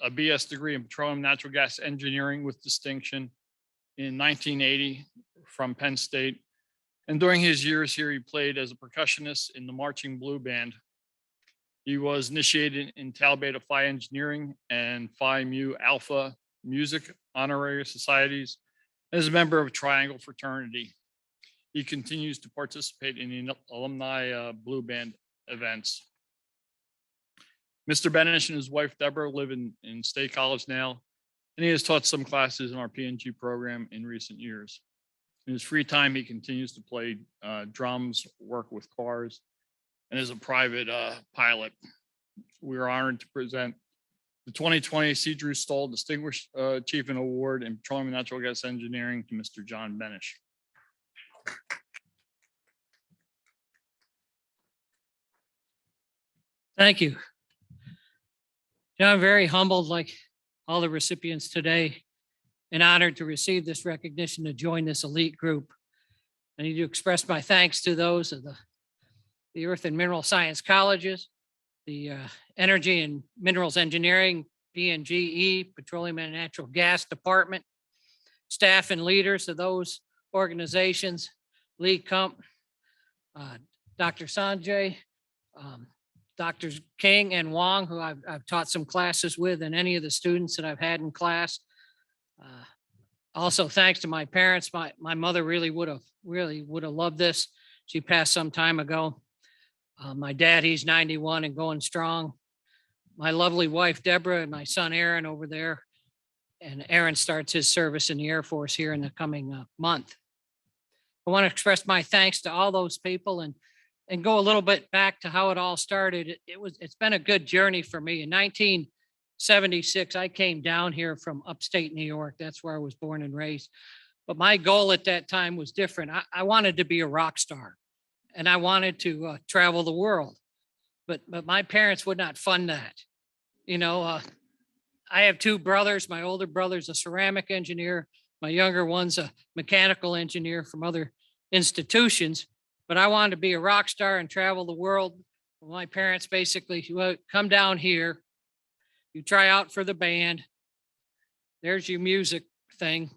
a BS degree in Petroleum and Natural Gas Engineering with distinction in 1980 from Penn State. And during his years here, he played as a percussionist in the Marching Blue Band. He was initiated in Tau Beta Phi Engineering and Phi Mu Alpha Music Honorary Societies as a member of Triangle Fraternity. He continues to participate in the Alumni Blue Band events. Mr. Benesch and his wife, Deborah, live in State College now, and he has taught some classes in our PNG program in recent years. In his free time, he continues to play drums, work with cars, and is a private pilot. We are honored to present the 2020 C. Drew Stall Distinguished Achievement Award in Petroleum and Natural Gas Engineering to Mr. John Benesch. Thank you. Yeah, I'm very humbled, like all the recipients today, and honored to receive this recognition to join this elite group. I need to express my thanks to those of the Earth and Mineral Science Colleges, the Energy and Minerals Engineering, PNGE, Petroleum and Natural Gas Department, staff and leaders of those organizations, Lee Kump, Dr. Sanjay, Drs. King and Wong, who I've taught some classes with, and any of the students that I've had in class. Also, thanks to my parents. My mother really would have loved this. She passed some time ago. My dad, he's 91 and going strong. My lovely wife, Deborah, and my son, Aaron, over there. And Aaron starts his service in the Air Force here in the coming month. I want to express my thanks to all those people and go a little bit back to how it all started. It's been a good journey for me. In 1976, I came down here from upstate New York. That's where I was born and raised. But my goal at that time was different. I wanted to be a rock star, and I wanted to travel the world. But my parents would not fund that. You know, I have two brothers. My older brother's a ceramic engineer. My younger one's a mechanical engineer from other institutions. But I wanted to be a rock star and travel the world. My parents basically, come down here, you try out for the band. There's your music thing.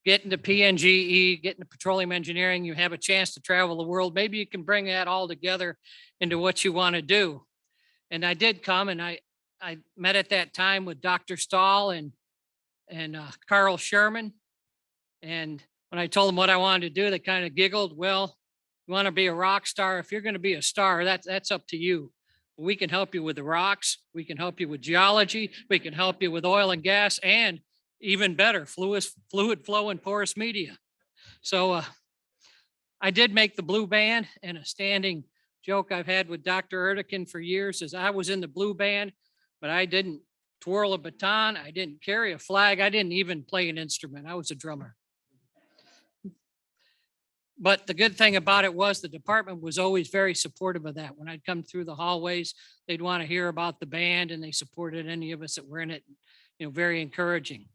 Get into PNGE, get into petroleum engineering, you have a chance to travel the world. Maybe you can bring that all together into what you want to do. And I did come, and I met at that time with Dr. Stahl and Carl Sherman. And when I told them what I wanted to do, they kind of giggled. Well, you want to be a rock star? If you're going to be a star, that's up to you. We can help you with the rocks. We can help you with geology. We can help you with oil and gas, and even better, fluid flow and porous media. So I did make the blue band, and a standing joke I've had with Dr. Ertekin for years is I was in the blue band, but I didn't twirl a baton. I didn't carry a flag. I didn't even play an instrument. I was a drummer. But the good thing about it was the department was always very supportive of that. When I'd come through the hallways, they'd want to hear about the band, and they supported any of us that were in it, very encouraging.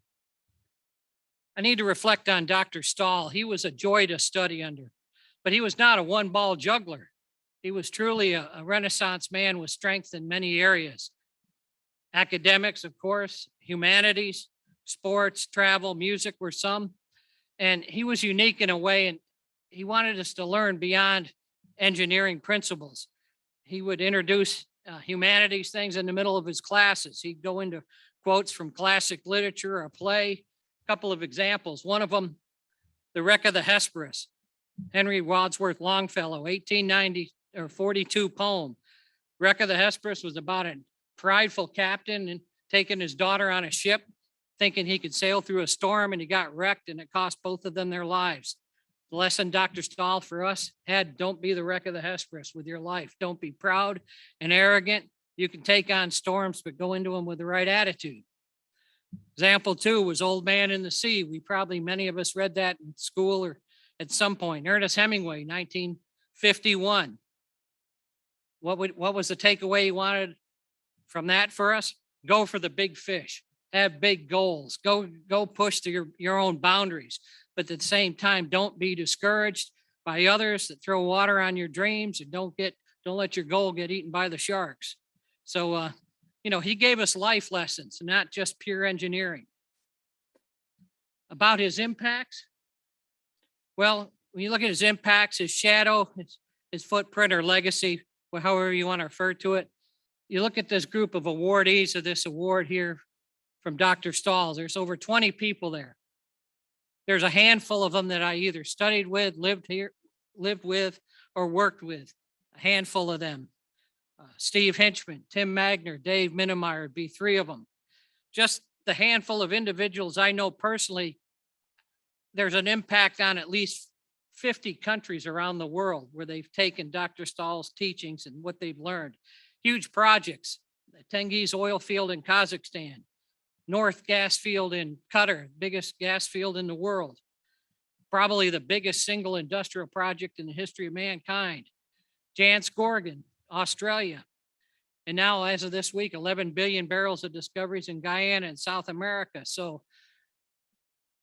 I need to reflect on Dr. Stahl. He was a joy to study under, but he was not a one-ball juggler. He was truly a Renaissance man with strength in many areas. Academics, of course, humanities, sports, travel, music were some. And he was unique in a way, and he wanted us to learn beyond engineering principles. He would introduce humanities things in the middle of his classes. He'd go into quotes from classic literature or a play. A couple of examples. One of them, The Wreck of the Hesperus, Henry Wadsworth Longfellow, 1842 poem. Wreck of the Hesperus was about a prideful captain and taking his daughter on a ship, thinking he could sail through a storm, and he got wrecked, and it cost both of them their lives. The lesson Dr. Stahl for us had: don't be the wreck of the Hesperus with your life. Don't be proud and arrogant. You can take on storms, but go into them with the right attitude. Example 2 was Old Man in the Sea. Many of us read that in school or at some point. Ernest Hemingway, 1951. What was the takeaway he wanted from that for us? Go for the big fish. Have big goals. Go push to your own boundaries. But at the same time, don't be discouraged by others that throw water on your dreams, and don't let your goal get eaten by the sharks. So, he gave us life lessons, not just pure engineering. About his impacts, well, when you look at his impacts, his shadow, his footprint or legacy, however you want to refer to it, you look at this group of awardees of this award here from Dr. Stahl. There's over 20 people there. There's a handful of them that I either studied with, lived with, or worked with. A handful of them. Steve Hinchman, Tim Magner, Dave Minnemeyer would be 3 of them. Just the handful of individuals I know personally, there's an impact on at least 50 countries around the world where they've taken Dr. Stahl's teachings and what they've learned. Huge projects, the Tengiz oil field in Kazakhstan, North gas field in Qatar, biggest gas field in the world. Probably the biggest single industrial project in the history of mankind. Jansz Gorgon, Australia. And now, as of this week, 11 billion barrels of discoveries in Guyana and South America. So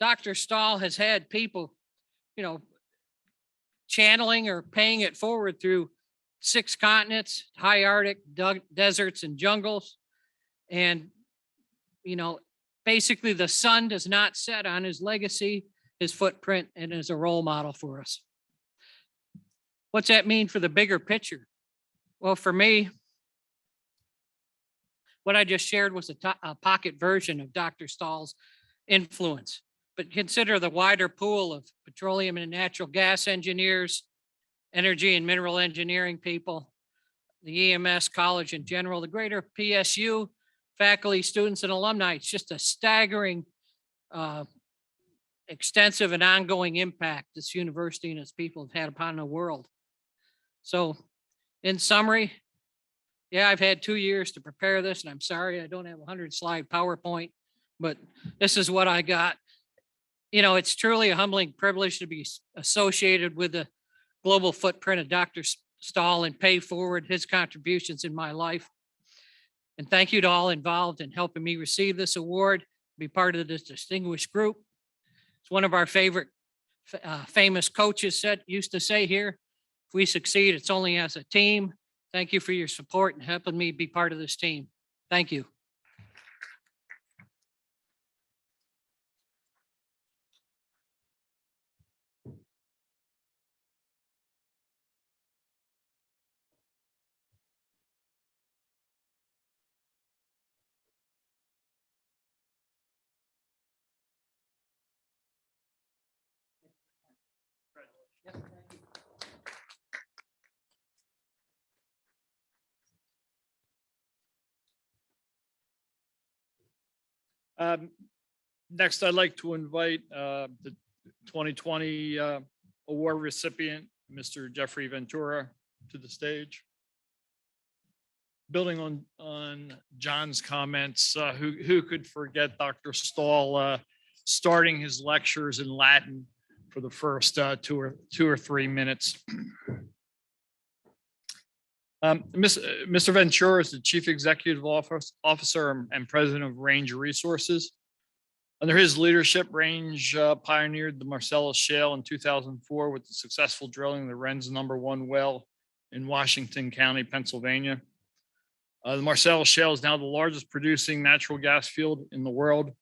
Dr. Stahl has had people, channeling or paying it forward through 6 continents, high Arctic deserts and jungles. And, basically the sun does not set on his legacy, his footprint, and as a role model for us. What's that mean for the bigger picture? Well, for me, what I just shared was a pocket version of Dr. Stahl's influence. But consider the wider pool of petroleum and natural gas engineers, energy and mineral engineering people, the EMS college in general, the greater PSU, faculty, students, and alumni. It's just a staggering, extensive and ongoing impact this university and its people have had upon the world. So in summary, yeah, I've had 2 years to prepare this, and I'm sorry I don't have a 100-slide PowerPoint, but this is what I got. You know, it's truly a humbling privilege to be associated with the global footprint of Dr. Stahl and pay forward his contributions in my life. And thank you to all involved in helping me receive this award, be part of this distinguished group. It's one of our favorite famous coaches used to say here, if we succeed, it's only as a team. Thank you for your support and helping me be part of this team. Thank you. Next, I'd like to invite the 2020 award recipient, Mr. Jeffrey Ventura, to the stage. Building on John's comments, who could forget Dr. Stahl starting his lectures in Latin for the first 2 or 3 minutes. Mr. Ventura is the Chief Executive Officer and President of Range Resources. Under his leadership, Range pioneered the Marcellus Shale in 2004 with the successful drilling of the Wren's #1 well in Washington County, Pennsylvania. The Marcellus Shale is now the largest producing natural gas field in the world,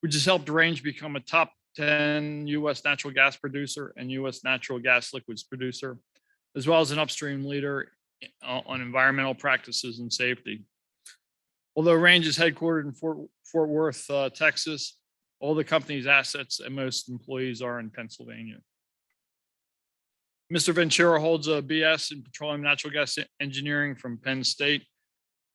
which has helped Range become a top 10 U.S. natural gas producer and U.S. natural gas liquids producer, as well as an upstream leader on environmental practices and safety. Although Range is headquartered in Fort Worth, Texas, all the company's assets and most employees are in Pennsylvania. Mr. Ventura holds a BS in Petroleum and Natural Gas Engineering from Penn State,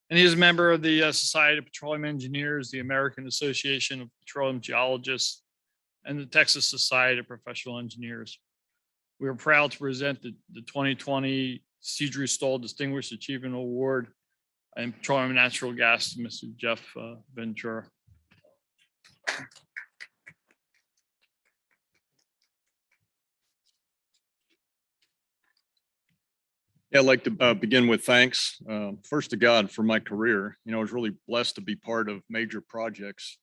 and he is a member of the Society of Petroleum Engineers, the American Association of Petroleum Geologists, and the Texas Society of Professional Engineers. We are proud to present the 2020 Seadrew Stahl Distinguished Achievement Award in Petroleum and Natural Gas to Mr. Jeff Ventura. Yeah, I'd like to begin with thanks. First to God for my career. You know, I was really blessed to be part of major projects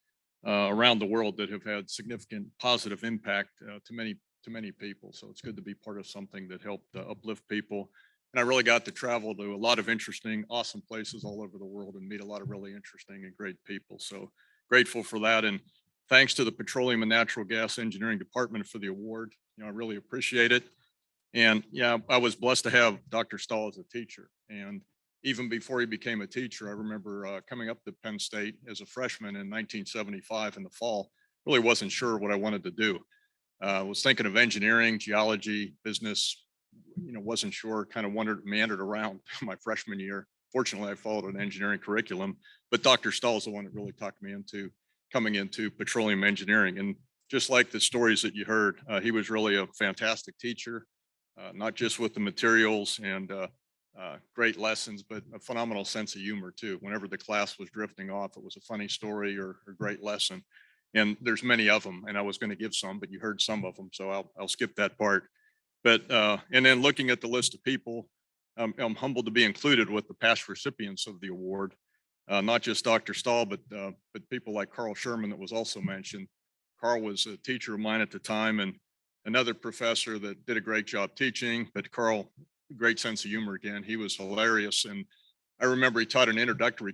around the world that have had significant positive impact to many people. So it's good to be part of something that helped uplift people. And I really got to travel to a lot of interesting, awesome places all over the world and meet a lot of really interesting and great people. So grateful for that. And thanks to the Petroleum and Natural Gas Engineering Department for the award. You know, I really appreciate it. And yeah, I was blessed to have Dr. Stahl as a teacher. And even before he became a teacher, I remember coming up to Penn State as a freshman in 1975 in the fall. Really wasn't sure what I wanted to do. I was thinking of engineering, geology, business, you know, wasn't sure, kind of meandered around my freshman year. Fortunately, I followed an engineering curriculum, but Dr. Stahl is the one that really talked me into coming into petroleum engineering. And just like the stories that you heard, he was really a fantastic teacher. Not just with the materials and great lessons, but a phenomenal sense of humor too. Whenever the class was drifting off, it was a funny story or a great lesson. And there's many of them, and I was going to give some, but you heard some of them, so I'll skip that part. But and then looking at the list of people, I'm humbled to be included with the past recipients of the award, not just Dr. Stahl, but people like Carl Sherman that was also mentioned. Carl was a teacher of mine at the time, and another professor that did a great job teaching, but Carl, great sense of humor again. He was hilarious. And I remember he taught an introductory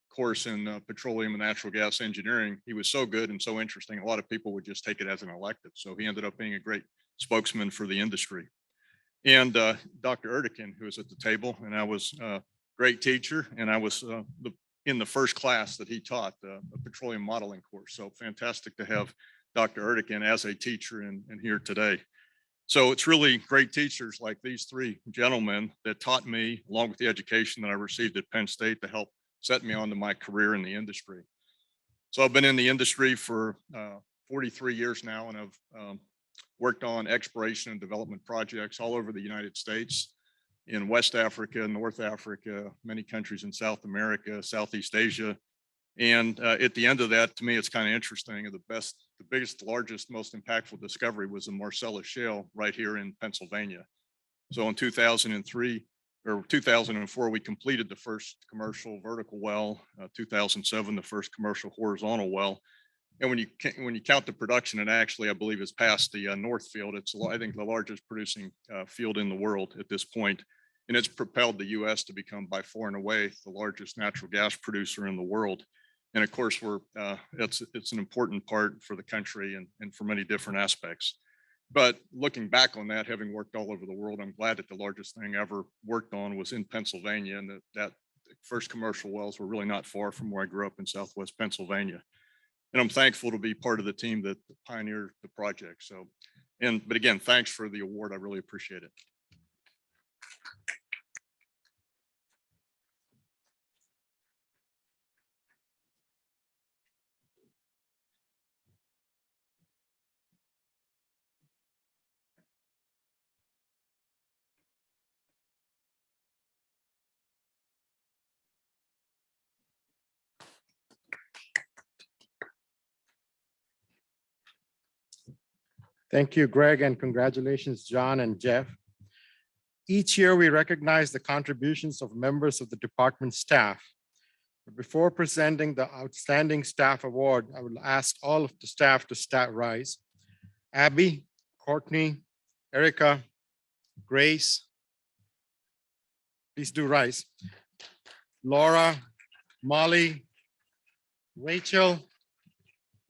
course in petroleum and natural gas engineering. He was so good and so interesting. A lot of people would just take it as an elective. So he ended up being a great spokesman for the industry. and Dr. Ertekin, who was at the table, and I was a great teacher, and I was in the first class that he taught, a petroleum modeling course. So fantastic to have Dr. Ertekin as a teacher and here today. So it's really great teachers like these three gentlemen that taught me, along with the education that I received at Penn State, to help set me onto my career in the industry. So I've been in the industry for 43 years now, and I've worked on exploration and development projects all over the United States, in West Africa, North Africa, many countries in South America, Southeast Asia. And at the end of that, to me, it's kind of interesting. The biggest, largest, most impactful discovery was the Marcellus Shale right here in Pennsylvania. So in 2003 or 2004, we completed the first commercial vertical well. 2007, the first commercial horizontal well. And when you count the production, it actually, I believe, is past the North Field. It's, I think, the largest producing field in the world at this point. And it's propelled the U.S. to become by far and away the largest natural gas producer in the world. And of course, it's an important part for the country and for many different aspects. But looking back on that, having worked all over the world, I'm glad that the largest thing I ever worked on was in Pennsylvania, and that first commercial wells were really not far from where I grew up in Southwest Pennsylvania. And I'm thankful to be part of the team that pioneered the project. So, but again, thanks for the award. I really appreciate it. Thank you, Greg, and congratulations, John and Jeff. Each year, we recognize the contributions of members of the department staff. But before presenting the Outstanding Staff Award, I will ask all of the staff to rise. Abby, Courtney, Erica, Grace, please do rise. Laura, Molly, Rachel,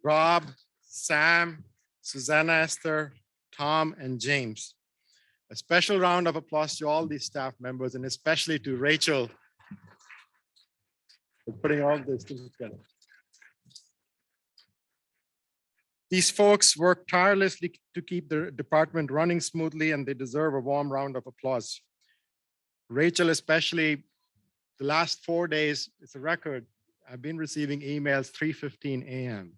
Rob, Sam, Susanna Esther, Tom, and James. A special round of applause to all these staff members, and especially to Rachel for putting all this together. These folks work tirelessly to keep the department running smoothly, and they deserve a warm round of applause. Rachel, especially, the last 4 days, it's a record. I've been receiving emails 3:15 a.m.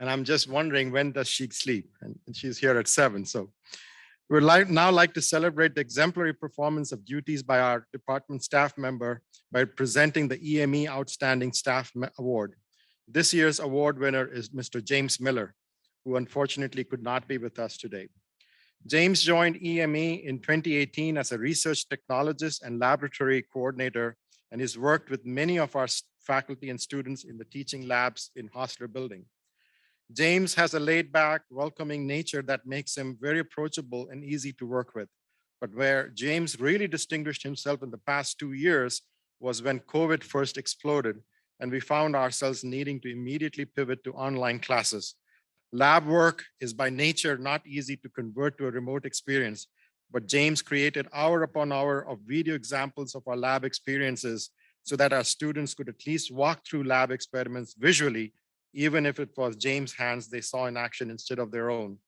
And I'm just wondering, when does she sleep? And she's here at 7. So we'd now like to celebrate the exemplary performance of duties by our department staff member by presenting the EME Outstanding Staff Award. This year's award winner is Mr. James Miller, who unfortunately could not be with us today. James joined EME in 2018 as a research technologist and laboratory coordinator, and has worked with many of our faculty and students in the teaching labs in Hostler Building. James has a laid-back, welcoming nature that makes him very approachable and easy to work with. But where James really distinguished himself in the past 2 years was when COVID first exploded, and we found ourselves needing to immediately pivot to online classes. Lab work is by nature not easy to convert to a remote experience, but James created hour upon hour of video examples of our lab experiences so that our students could at least walk through lab experiments visually, even if it was James' hands they saw in action instead of their own.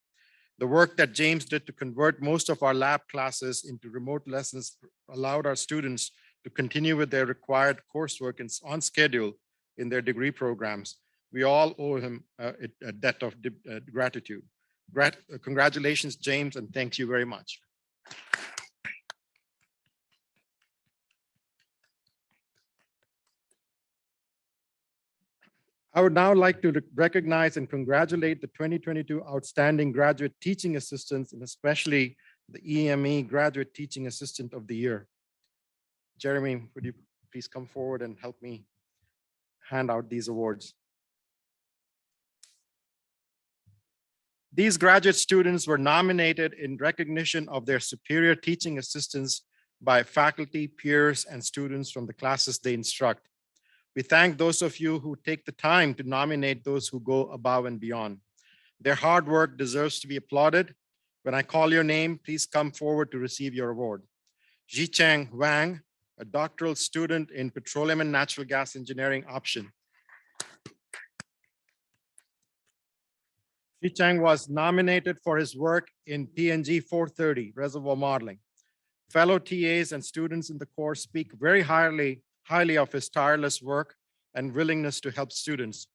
The work that James did to convert most of our lab classes into remote lessons allowed our students to continue with their required coursework on schedule in their degree programs. We all owe him a debt of gratitude. Congratulations, James, and thank you very much. I would now like to recognize and congratulate the 2022 Outstanding Graduate Teaching Assistants, and especially the EME Graduate Teaching Assistant of the Year. Jeremy, would you please come forward and help me hand out these awards? These graduate students were nominated in recognition of their superior teaching assistance by faculty, peers, and students from the classes they instruct. We thank those of you who take the time to nominate those who go above and beyond. Their hard work deserves to be applauded. When I call your name, please come forward to receive your award. Jicheng Wang, a doctoral student in Petroleum and Natural Gas Engineering option. Jicheng was nominated for his work in PNG 430 reservoir modeling. Fellow TAs and students in the course speak very highly of his tireless work and willingness to help students.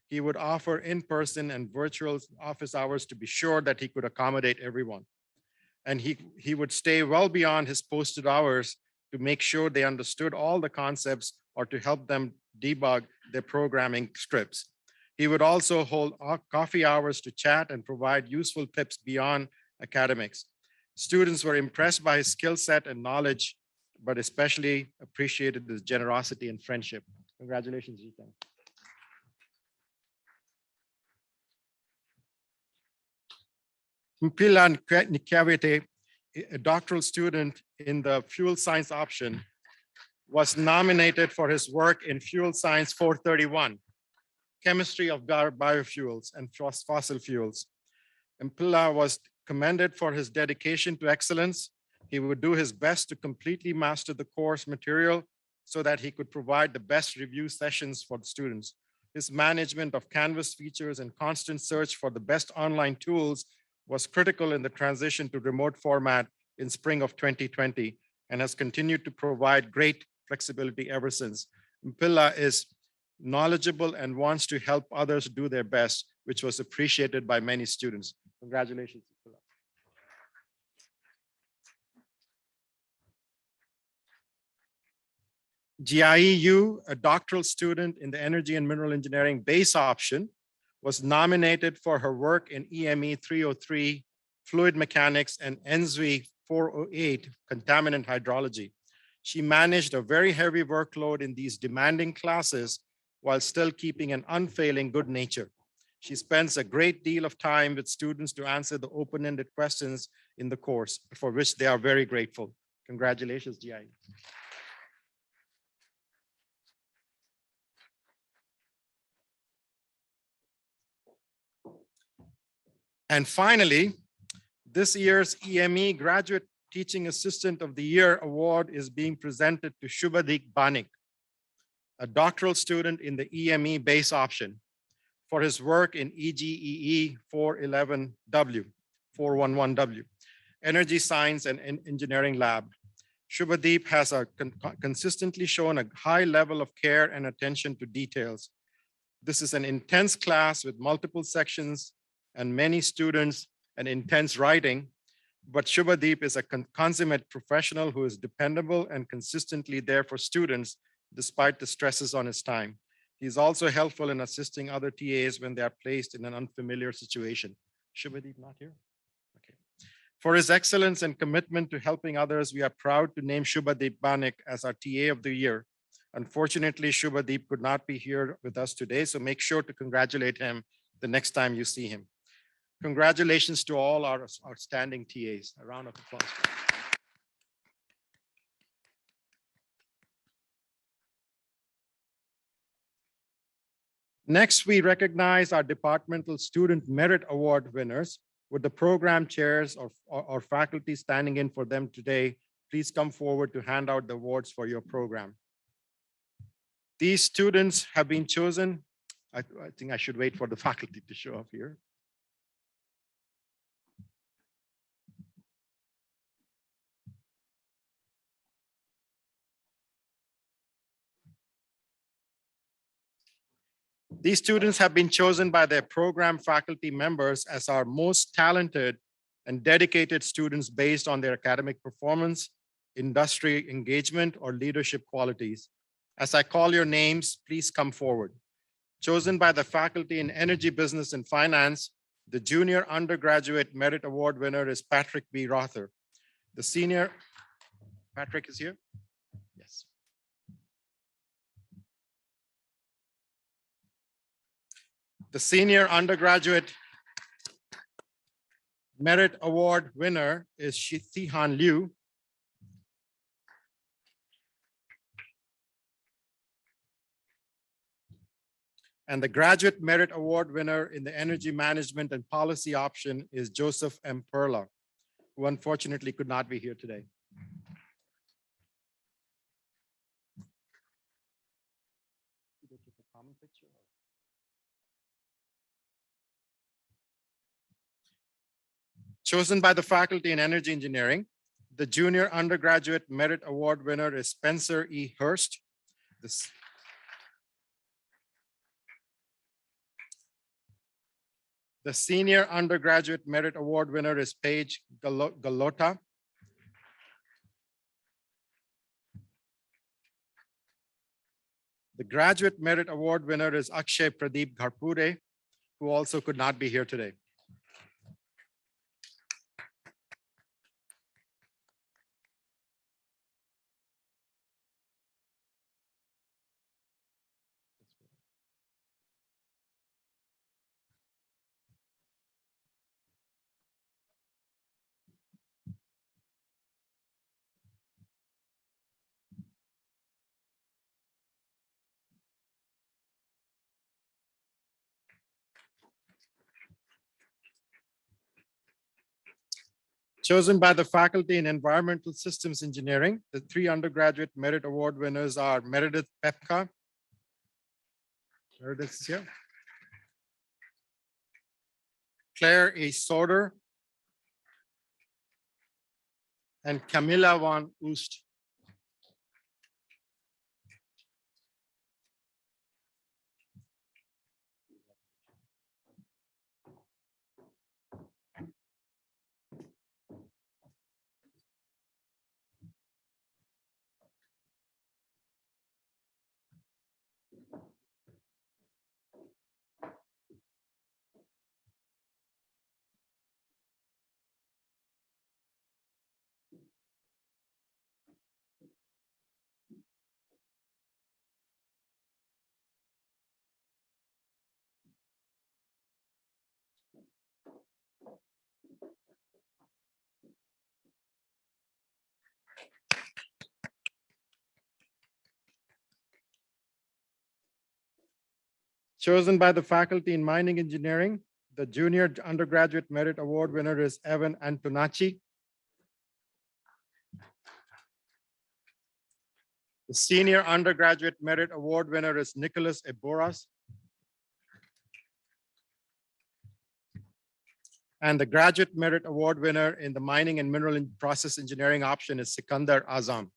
He would offer in-person and virtual office hours to be sure that he could accommodate everyone. And he would stay well beyond his posted hours to make sure they understood all the concepts or to help them debug their programming scripts. He would also hold coffee hours to chat and provide useful tips beyond academics. Students were impressed by his skill set and knowledge, but especially appreciated his generosity and friendship. Congratulations, Jicheng. Mpila Nkiawete, a doctoral student in the fuel science option, was nominated for his work in Fuel Science 431, Chemistry of Biofuels and Fossil Fuels. Mpila was commended for his dedication to excellence. He would do his best to completely master the course material so that he could provide the best review sessions for the students. His management of Canvas features and constant search for the best online tools was critical in the transition to remote format in spring of 2020 and has continued to provide great flexibility ever since. Mpila is knowledgeable and wants to help others do their best, which was appreciated by many students. Congratulations, Mpila. Jiai Yu, a doctoral student in the Energy and Mineral Engineering base option, was nominated for her work in EME 303, Fluid Mechanics, and ENSWI 408, Contaminant Hydrology. She managed a very heavy workload in these demanding classes while still keeping an unfailing good nature. She spends a great deal of time with students to answer the open-ended questions in the course, for which they are very grateful. Congratulations, Jiai. And finally, this year's EME Graduate Teaching Assistant of the Year Award is being presented to Shubhadeep Banik, a doctoral student in the EME base option, for his work in EGEE 411W, Energy Science and Engineering Lab. Shubhadeep has consistently shown a high level of care and attention to details. This is an intense class with multiple sections and many students and intense writing, but Shubhadeep is a consummate professional who is dependable and consistently there for students despite the stresses on his time. He's also helpful in assisting other TAs when they are placed in an unfamiliar situation. Shubhadeep not here? Okay. For his excellence and commitment to helping others, we are proud to name Shubhadeep Banik as our TA of the year. Unfortunately, Shubhadeep could not be here with us today, so make sure to congratulate him the next time you see him. Congratulations to all our outstanding TAs. A round of applause. Next, we recognize our Departmental Student Merit Award winners. With the program chairs or faculty standing in for them today, please come forward to hand out the awards for your program. These students have been chosen. I think I should wait for the faculty to show up here. These students have been chosen by their program faculty members as our most talented and dedicated students based on their academic performance, industry engagement, or leadership qualities. As I call your names, please come forward. Chosen by the faculty in Energy, Business, and Finance, the Junior Undergraduate Merit Award winner is Patrick B. Rother. The Senior, Patrick is here? Yes. The Senior Undergraduate Merit Award winner is Sihan Liu. And the Graduate Merit Award winner in the Energy Management and Policy option is Joseph M. Perla, who unfortunately could not be here today. Chosen by the faculty in Energy Engineering, the Junior Undergraduate Merit Award winner is Spencer E. Hurst. The Senior Undergraduate Merit Award winner is Paige Galota. The Graduate Merit Award winner is Akshay Pradeep Gharpure, who also could not be here today. Chosen by the faculty in Environmental Systems Engineering, the 3 undergraduate merit award winners are Meredith Pepka. Meredith is here. Claire A. Soder. And Camilla van Oost. Chosen by the faculty in Mining Engineering, the Junior Undergraduate Merit Award winner is Evan Antonacci. The Senior Undergraduate Merit Award winner is Nicholas Eboras. And the Graduate Merit Award winner in the Mining and Mineral and Process Engineering option is Sikandar Azam.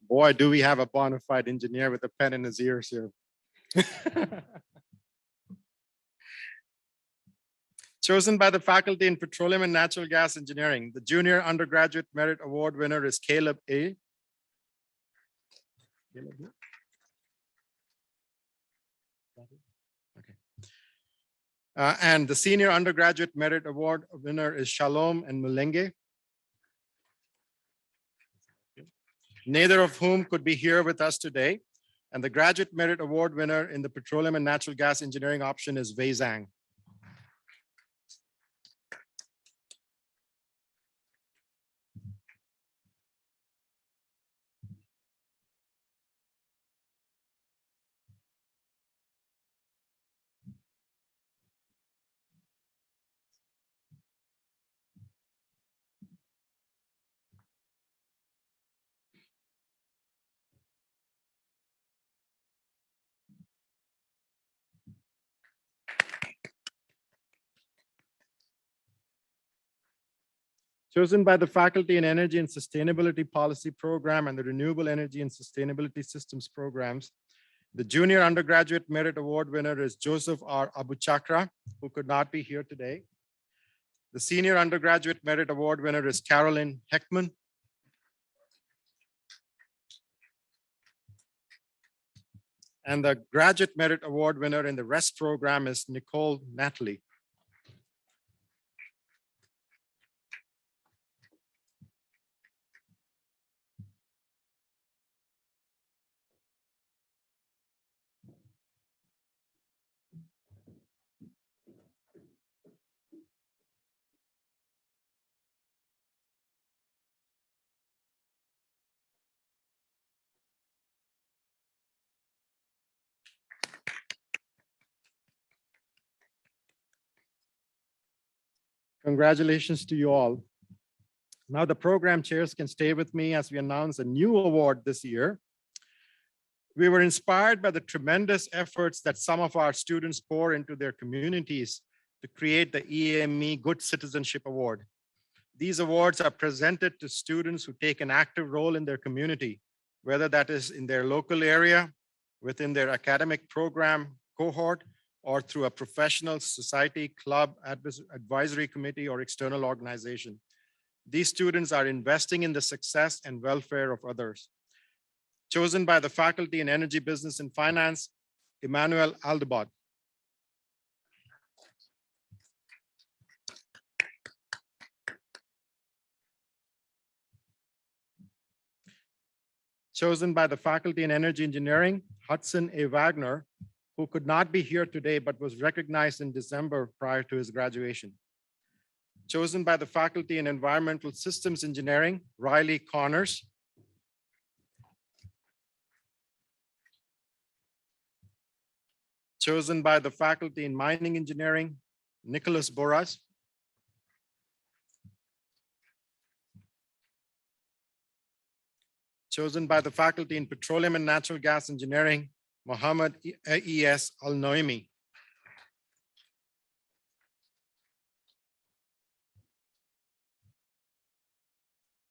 Boy, do we have a bona fide engineer with a pen in his ears here. Chosen by the faculty in Petroleum and Natural Gas Engineering, the Junior Undergraduate Merit Award winner is Caleb A. And the Senior Undergraduate Merit Award winner is Shalom and Mulenge. Neither of whom could be here with us today. And the Graduate Merit Award winner in the Petroleum and Natural Gas Engineering option is Wei Zhang. Chosen by the faculty in Energy and Sustainability Policy Program and the Renewable Energy and Sustainability Systems programs, The Junior Undergraduate Merit Award winner is Joseph R. Abuchakra, who could not be here today. The Senior Undergraduate Merit Award winner is Carolyn Heckman. And the Graduate Merit Award winner in the REST program is Nicole Natalie. Congratulations to you all. Now the program chairs can stay with me as we announce a new award this year. We were inspired by the tremendous efforts that some of our students pour into their communities to create the EME Good Citizenship Award. These awards are presented to students who take an active role in their community, whether that is in their local area, within their academic program cohort, or through a professional society, club, advisory committee, or external organization. These students are investing in the success and welfare of others. Chosen by the Faculty in Energy, Business, and Finance, Emmanuel Aldebot. Chosen by the Faculty in Energy Engineering, Hudson A. Wagner, who could not be here today but was recognized in December prior to his graduation. Chosen by the Faculty in Environmental Systems Engineering, Riley Connors. Chosen by the Faculty in Mining Engineering, Nicholas Boras. Chosen by the Faculty in Petroleum and Natural Gas Engineering, Mohammed E.S. Al-Noemi.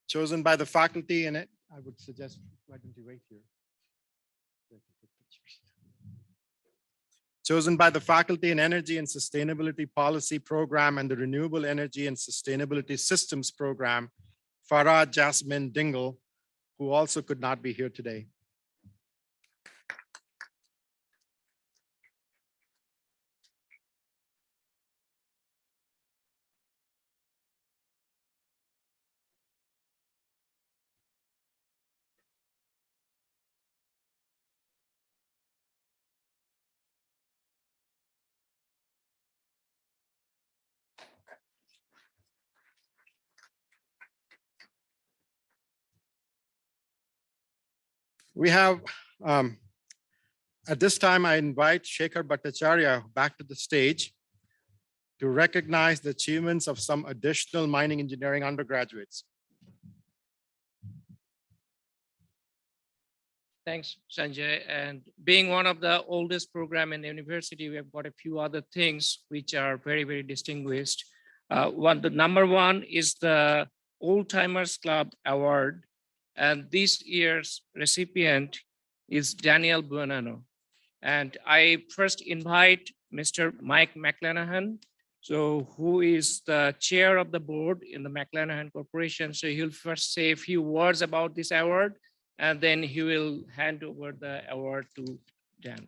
Chosen by the faculty in it, I would suggest, why don't you wait here? Chosen by the Faculty in Energy and Sustainability Policy Program and the Renewable Energy and Sustainability Systems Program, Farah Jasmine Dingle, who also could not be here today. We have, at this time, I invite Shekhar Bhattacharya back to the stage to recognize the achievements of some additional mining engineering undergraduates. Thanks, Sanjay. And being one of the oldest program in the university, we have got a few other things which are very, very distinguished. The number one is the Old Timers Club Award. And this year's recipient is Daniel Buonanno. And I first invite Mr. Mike McClanahan, so who is the chair of the board in the McClanahan Corporation. So he'll first say a few words about this award, and then he will hand over the award to Dan.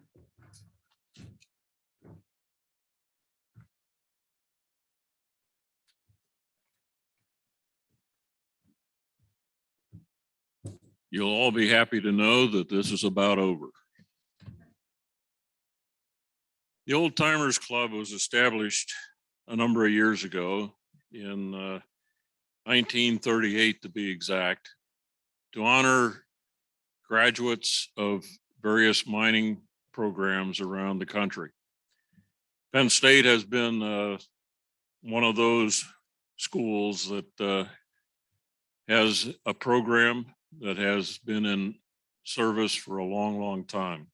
You'll all be happy to know that this is about over. The Old Timers Club was established a number of years ago in 1938 to be exact, to honor graduates of various mining programs around the country. Penn State has been one of those schools that has a program that has been in service for a long, long time.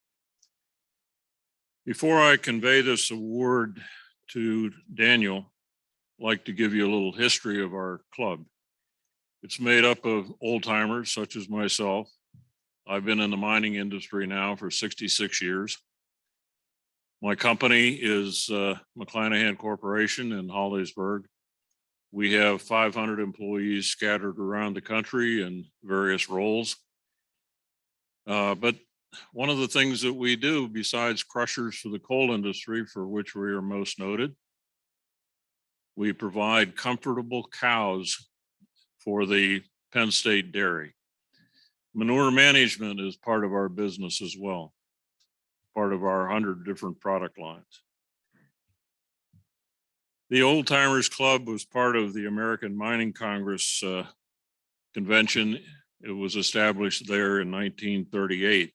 Before I convey this award to Daniel, I'd like to give you a little history of our club. It's made up of old timers such as myself. I've been in the mining industry now for 66 years. My company is McClanahan Corporation in Hollidaysburg. We have 500 employees scattered around the country in various roles. But one of the things that we do, besides crushers for the coal industry, for which we are most noted, we provide comfortable cows for the Penn State dairy. Manure management is part of our business as well, part of our 100 different product lines. The Old Timers Club was part of the American Mining Congress convention. It was established there in 1938.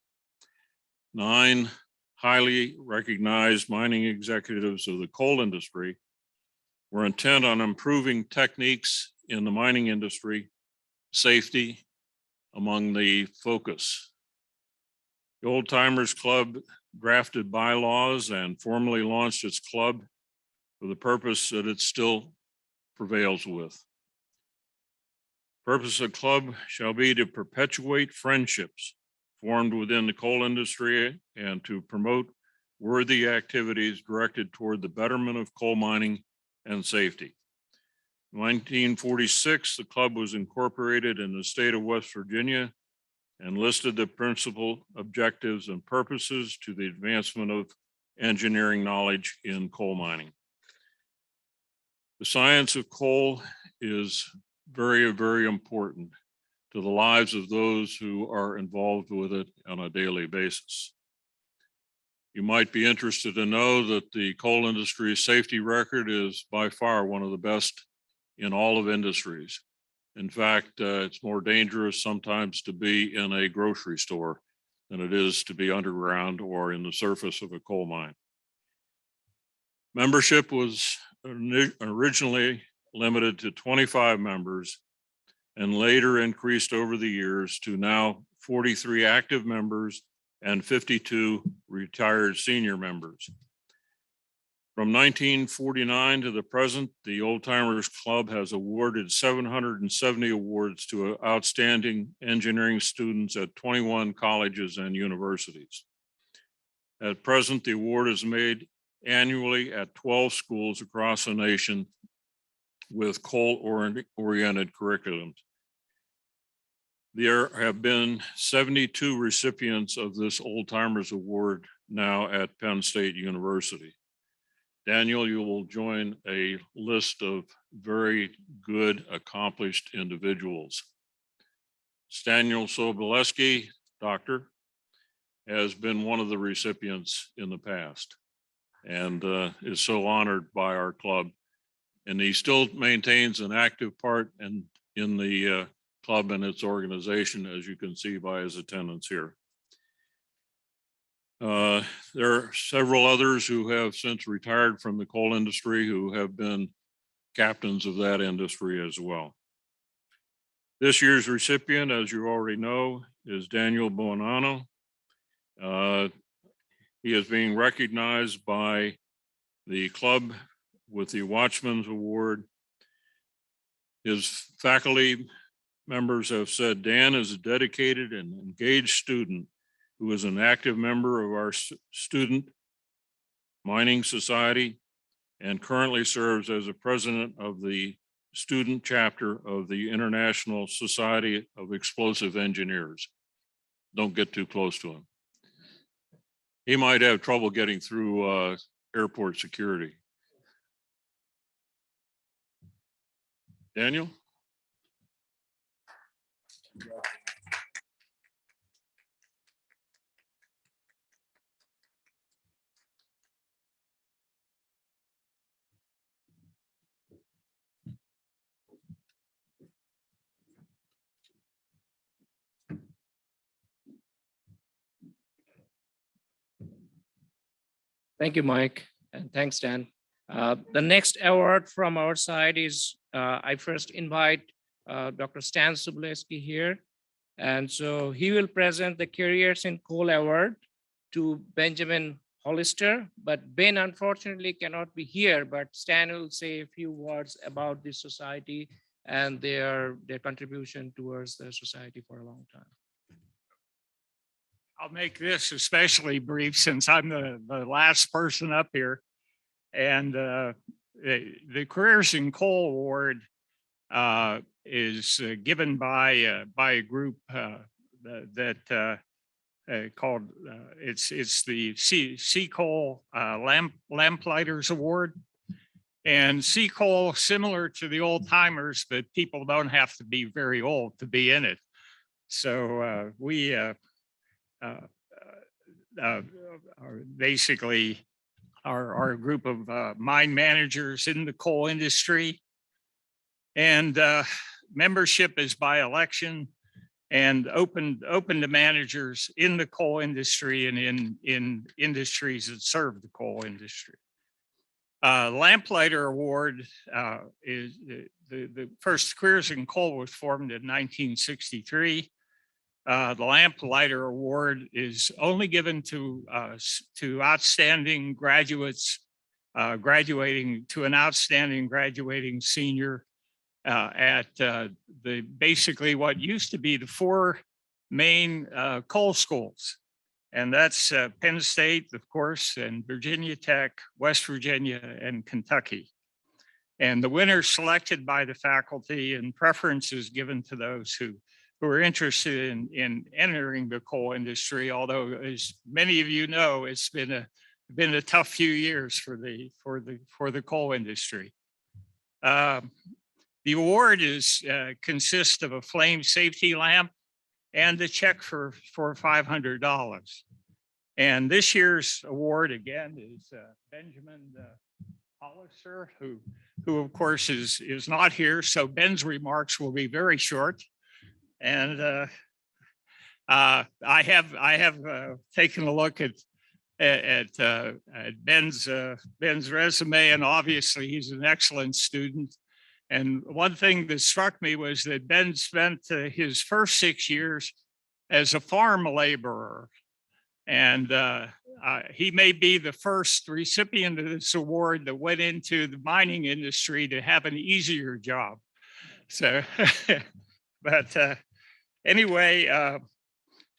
9 highly recognized mining executives of the coal industry were intent on improving techniques in the mining industry, safety among the focus. The Old Timers Club drafted bylaws and formally launched its club for the purpose that it still prevails with. Purpose of the club shall be to perpetuate friendships formed within the coal industry and to promote worthy activities directed toward the betterment of coal mining and safety. In 1946, the club was incorporated in the state of West Virginia and listed the principal objectives and purposes to the advancement of engineering knowledge in coal mining. The science of coal is very, very important to the lives of those who are involved with it on a daily basis. You might be interested to know that the coal industry's safety record is by far one of the best in all of industries. In fact, it's more dangerous sometimes to be in a grocery store than it is to be underground or in the surface of a coal mine. Membership was originally limited to 25 members and later increased over the years to now 43 active members and 52 retired senior members. From 1949 to the present, the Old Timers Club has awarded 770 awards to outstanding engineering students at 21 colleges and universities. At present, the award is made annually at 12 schools across the nation with coal-oriented curriculums. There have been 72 recipients of this Old Timers Award now at Penn State University. Daniel, you will join a list of very good, accomplished individuals. Staniel Sobolewski, doctor, has been one of the recipients in the past and is so honored by our club. And he still maintains an active part in the club and its organization, as you can see by his attendance here. There are several others who have since retired from the coal industry who have been captains of that industry as well. This year's recipient, as you already know, is Daniel Bonanno. He is being recognized by the club with the Watchman's Award. His faculty members have said Dan is a dedicated and engaged student who is an active member of our student mining society and currently serves as a president of the student chapter of the International Society of Explosive Engineers. Don't get too close to him. He might have trouble getting through airport security. Daniel? Thank you, Mike, and thanks, Dan. The next award from our side is, I first invite Dr. Stan Sobolewski here. And so he will present the Careers in Coal Award to Benjamin Hollister, but Ben unfortunately cannot be here, but Stan will say a few words about this society and their contribution towards the society for a long time. I'll make this especially brief since I'm the last person up here. And the Careers in Coal Award is given by a group that called it's the Sea Coal Lamplighters Award. And sea coal, similar to the old timers, but people don't have to be very old to be in it. So we are basically are a group of mine managers in the coal industry. And membership is by election and open to managers in the coal industry and in industries that serve the coal industry. Lamplighter Award is the first Careers in Coal was formed in 1963. The Lamplighter Award is only given to outstanding graduates graduating to an outstanding graduating senior at basically what used to be the four main coal schools. And that's Penn State, of course, and Virginia Tech, West Virginia, and Kentucky. And the winners selected by the faculty and preferences given to those who are interested in entering the coal industry. Although, as many of you know, it's been a tough few years for the coal industry. The award consists of a flame safety lamp and a check for $500. And this year's award again is Benjamin Hollister, who of course is not here. So Ben's remarks will be very short. And I have taken a look at Ben's resume, and obviously he's an excellent student. And one thing that struck me was that Ben spent his first 6 years as a farm laborer. And he may be the first recipient of this award that went into the mining industry to have an easier job. So, but anyway,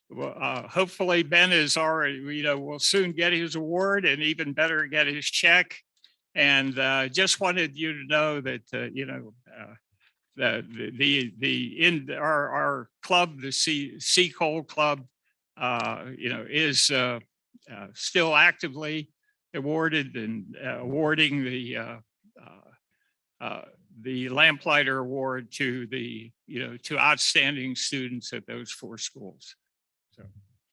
hopefully Ben is already, will soon get his award and even better get his check. And just wanted you to know that, our club, the Sea Coal Club, is still actively awarded and awarding the Lamplighter Award to to outstanding students at those four schools. So,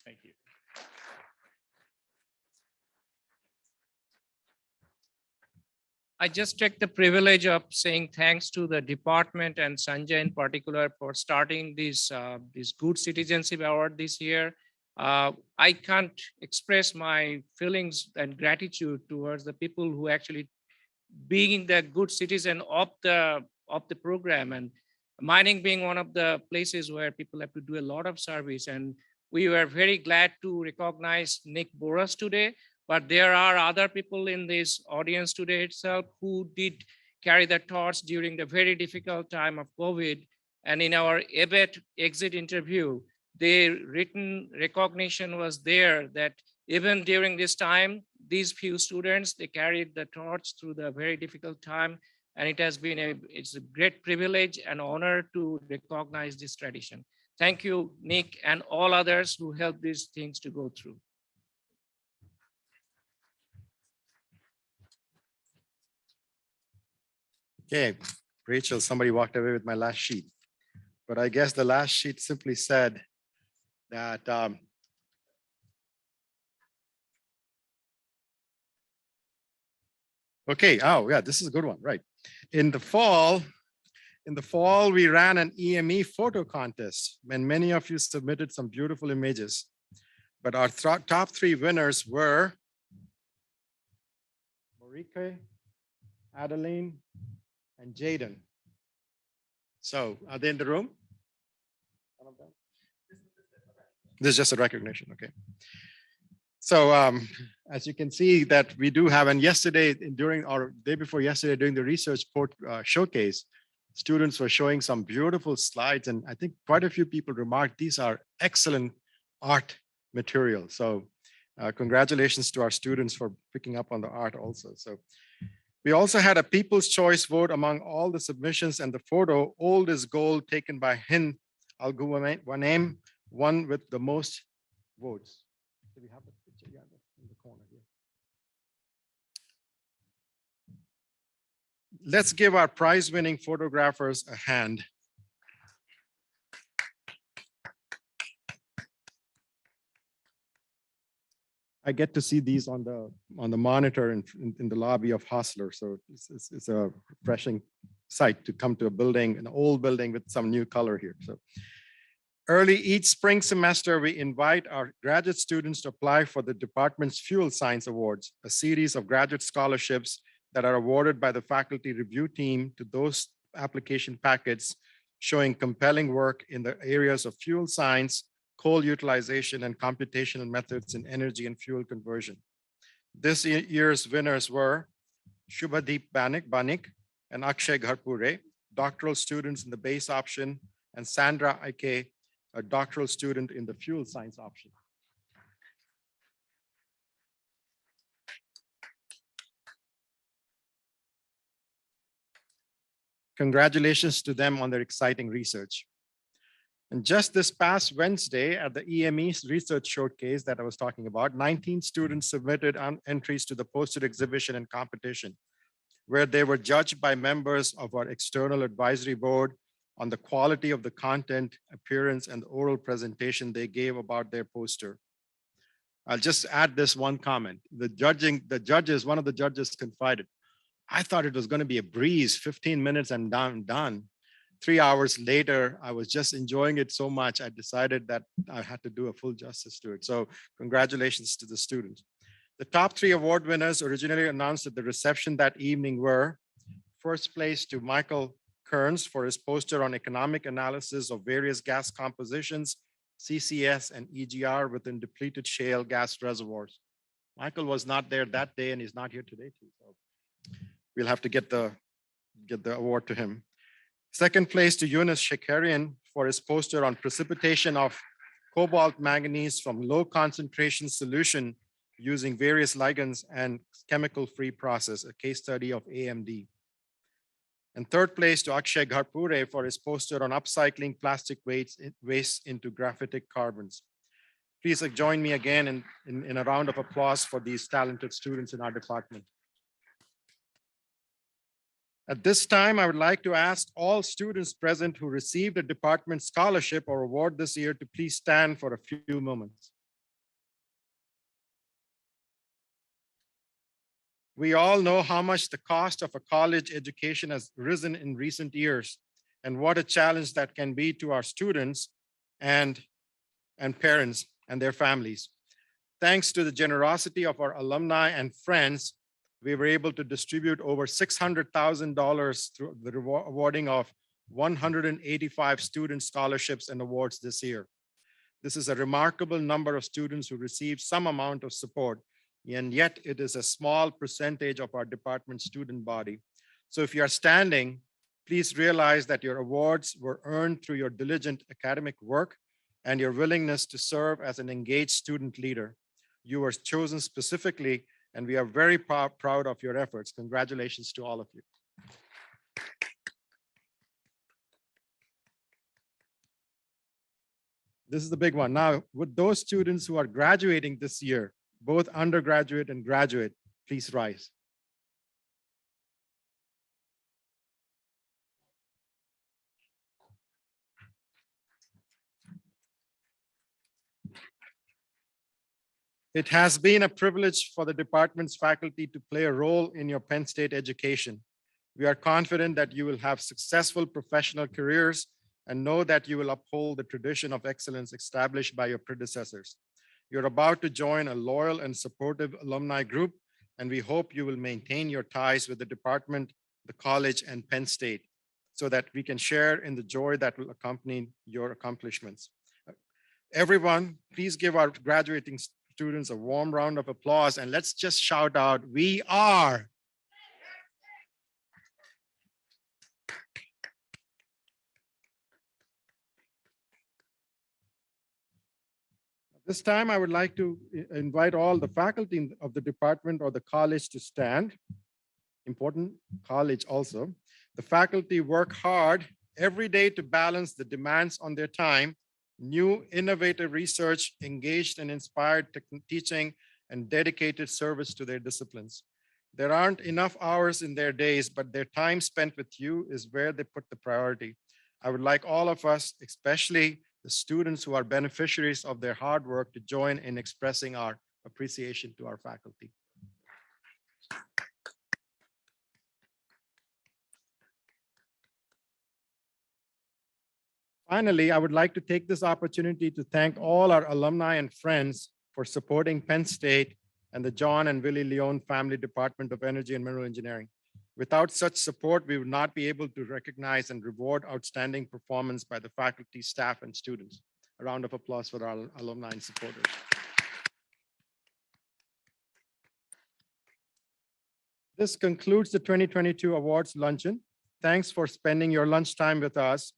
thank you. I just take the privilege of saying thanks to the department and Sanjay in particular for starting this Good Citizenship Award this year. I can't express my feelings and gratitude towards the people who actually being the good citizen of the program, and mining being one of the places where people have to do a lot of service. And we were very glad to recognize Nick Boras today, but there are other people in this audience today itself who did carry the torch during the very difficult time of COVID. And in our EBET exit interview, the written recognition was there that even during this time, these few students, they carried the torch through the very difficult time. And it has been it's a great privilege and honor to recognize this tradition. Thank you, Nick, and all others who helped these things to go through. Okay, Rachel, somebody walked away with my last sheet, but I guess the last sheet simply said that okay, oh yeah, this is a good one, right? In the fall, we ran an EME photo contest, and many of you submitted some beautiful images. But our top three winners were Marike, Adeline, and Jaden. So are they in the room? One of them? This is just a recognition, okay. So as you can see that we do have, and yesterday during our day before yesterday during the research showcase, students were showing some beautiful slides, and I think quite a few people remarked these are excellent art material. So congratulations to our students for picking up on the art also. So we also had a people's choice vote among all the submissions, and the photo Old is Gold taken by Hind Al-Guwanem won with the most votes. Do we have the picture? Yeah, in the corner here. Let's give our prize-winning photographers a hand. I get to see these on the monitor in the lobby of Hostler, so it's a refreshing sight to come to a building, an old building with some new color here. So early each spring semester, we invite our graduate students to apply for the department's Fuel Science Awards, a series of graduate scholarships that are awarded by the faculty review team to those application packets showing compelling work in the areas of fuel science, coal utilization, and computational methods in energy and fuel conversion. This year's winners were Shubhadeep Banik and Akshay Gharpure, doctoral students in the base option, and Sandra Ike, a doctoral student in the fuel science option. Congratulations to them on their exciting research. And just this past Wednesday at the EME Research Showcase that I was talking about, 19 students submitted entries to the poster exhibition and competition, where they were judged by members of our external advisory board on the quality of the content, appearance, and the oral presentation they gave about their poster. I'll just add this one comment. One of the judges confided, I thought it was going to be a breeze, 15 minutes and done. 3 hours later, I was just enjoying it so much, I decided that I had to do a full justice to it. So congratulations to the students. The top 3 award winners originally announced at the reception that evening were: first place to Michael Kearns for his poster on economic analysis of various gas compositions, CCS and EGR within depleted shale gas reservoirs. Michael was not there that day and he's not here today too. So we'll have to get the award to him. Second place to Yunus Shekarian for his poster on precipitation of cobalt manganese from low concentration solution using various ligands and chemical-free process, a case study of AMD. And third place to Akshay Gharpure for his poster on upcycling plastic waste into graphitic carbons. Please join me again in a round of applause for these talented students in our department. At this time, I would like to ask all students present who received a department scholarship or award this year to please stand for a few moments. We all know how much the cost of a college education has risen in recent years and what a challenge that can be to our students and parents and their families. Thanks to the generosity of our alumni and friends, we were able to distribute over $600,000 through the awarding of 185 student scholarships and awards this year. This is a remarkable number of students who received some amount of support, and yet it is a small percentage of our department student body. So if you are standing, please realize that your awards were earned through your diligent academic work and your willingness to serve as an engaged student leader. You were chosen specifically, and we are very proud of your efforts. Congratulations to all of you. This is the big one. Now, with those students who are graduating this year, both undergraduate and graduate, please rise. It has been a privilege for the department's faculty to play a role in your Penn State education. We are confident that you will have successful professional careers and know that you will uphold the tradition of excellence established by your predecessors. You're about to join a loyal and supportive alumni group, and we hope you will maintain your ties with the department, the college, and Penn State so that we can share in the joy that will accompany your accomplishments. Everyone, please give our graduating students a warm round of applause, and let's just shout out, we are. This time, I would like to invite all the faculty of the department or the college to stand. Important college also. The faculty work hard every day to balance the demands on their time, new innovative research, engaged and inspired teaching, and dedicated service to their disciplines. There aren't enough hours in their days, but their time spent with you is where they put the priority. I would like all of us, especially the students who are beneficiaries of their hard work, to join in expressing our appreciation to our faculty. Finally, I would like to take this opportunity to thank all our alumni and friends for supporting Penn State and the John and Willie Leone Family Department of Energy and Mineral Engineering. Without such support, we would not be able to recognize and reward outstanding performance by the faculty, staff, and students. A round of applause for our alumni and supporters. This concludes the 2022 awards luncheon. Thanks for spending your lunchtime with us.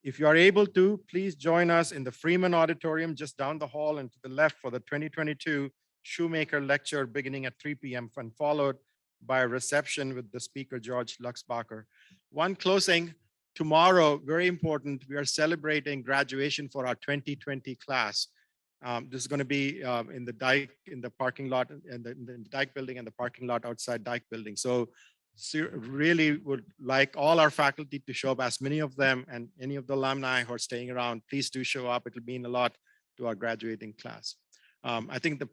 If you are able to, please join us in the Freeman Auditorium just down the hall and to the left for the 2022 Shoemaker Lecture beginning at 3 p.m. and followed by a reception with the speaker, George Luxbacher. One closing, tomorrow, very important, we are celebrating graduation for our 2020 class. This is going to be in the Dyke, in the parking lot, in the Dyke building and the parking lot outside Dyke building. So really would like all our faculty to show up, as many of them and any of the alumni who are staying around, please do show up. It'll mean a lot to our graduating class. I think the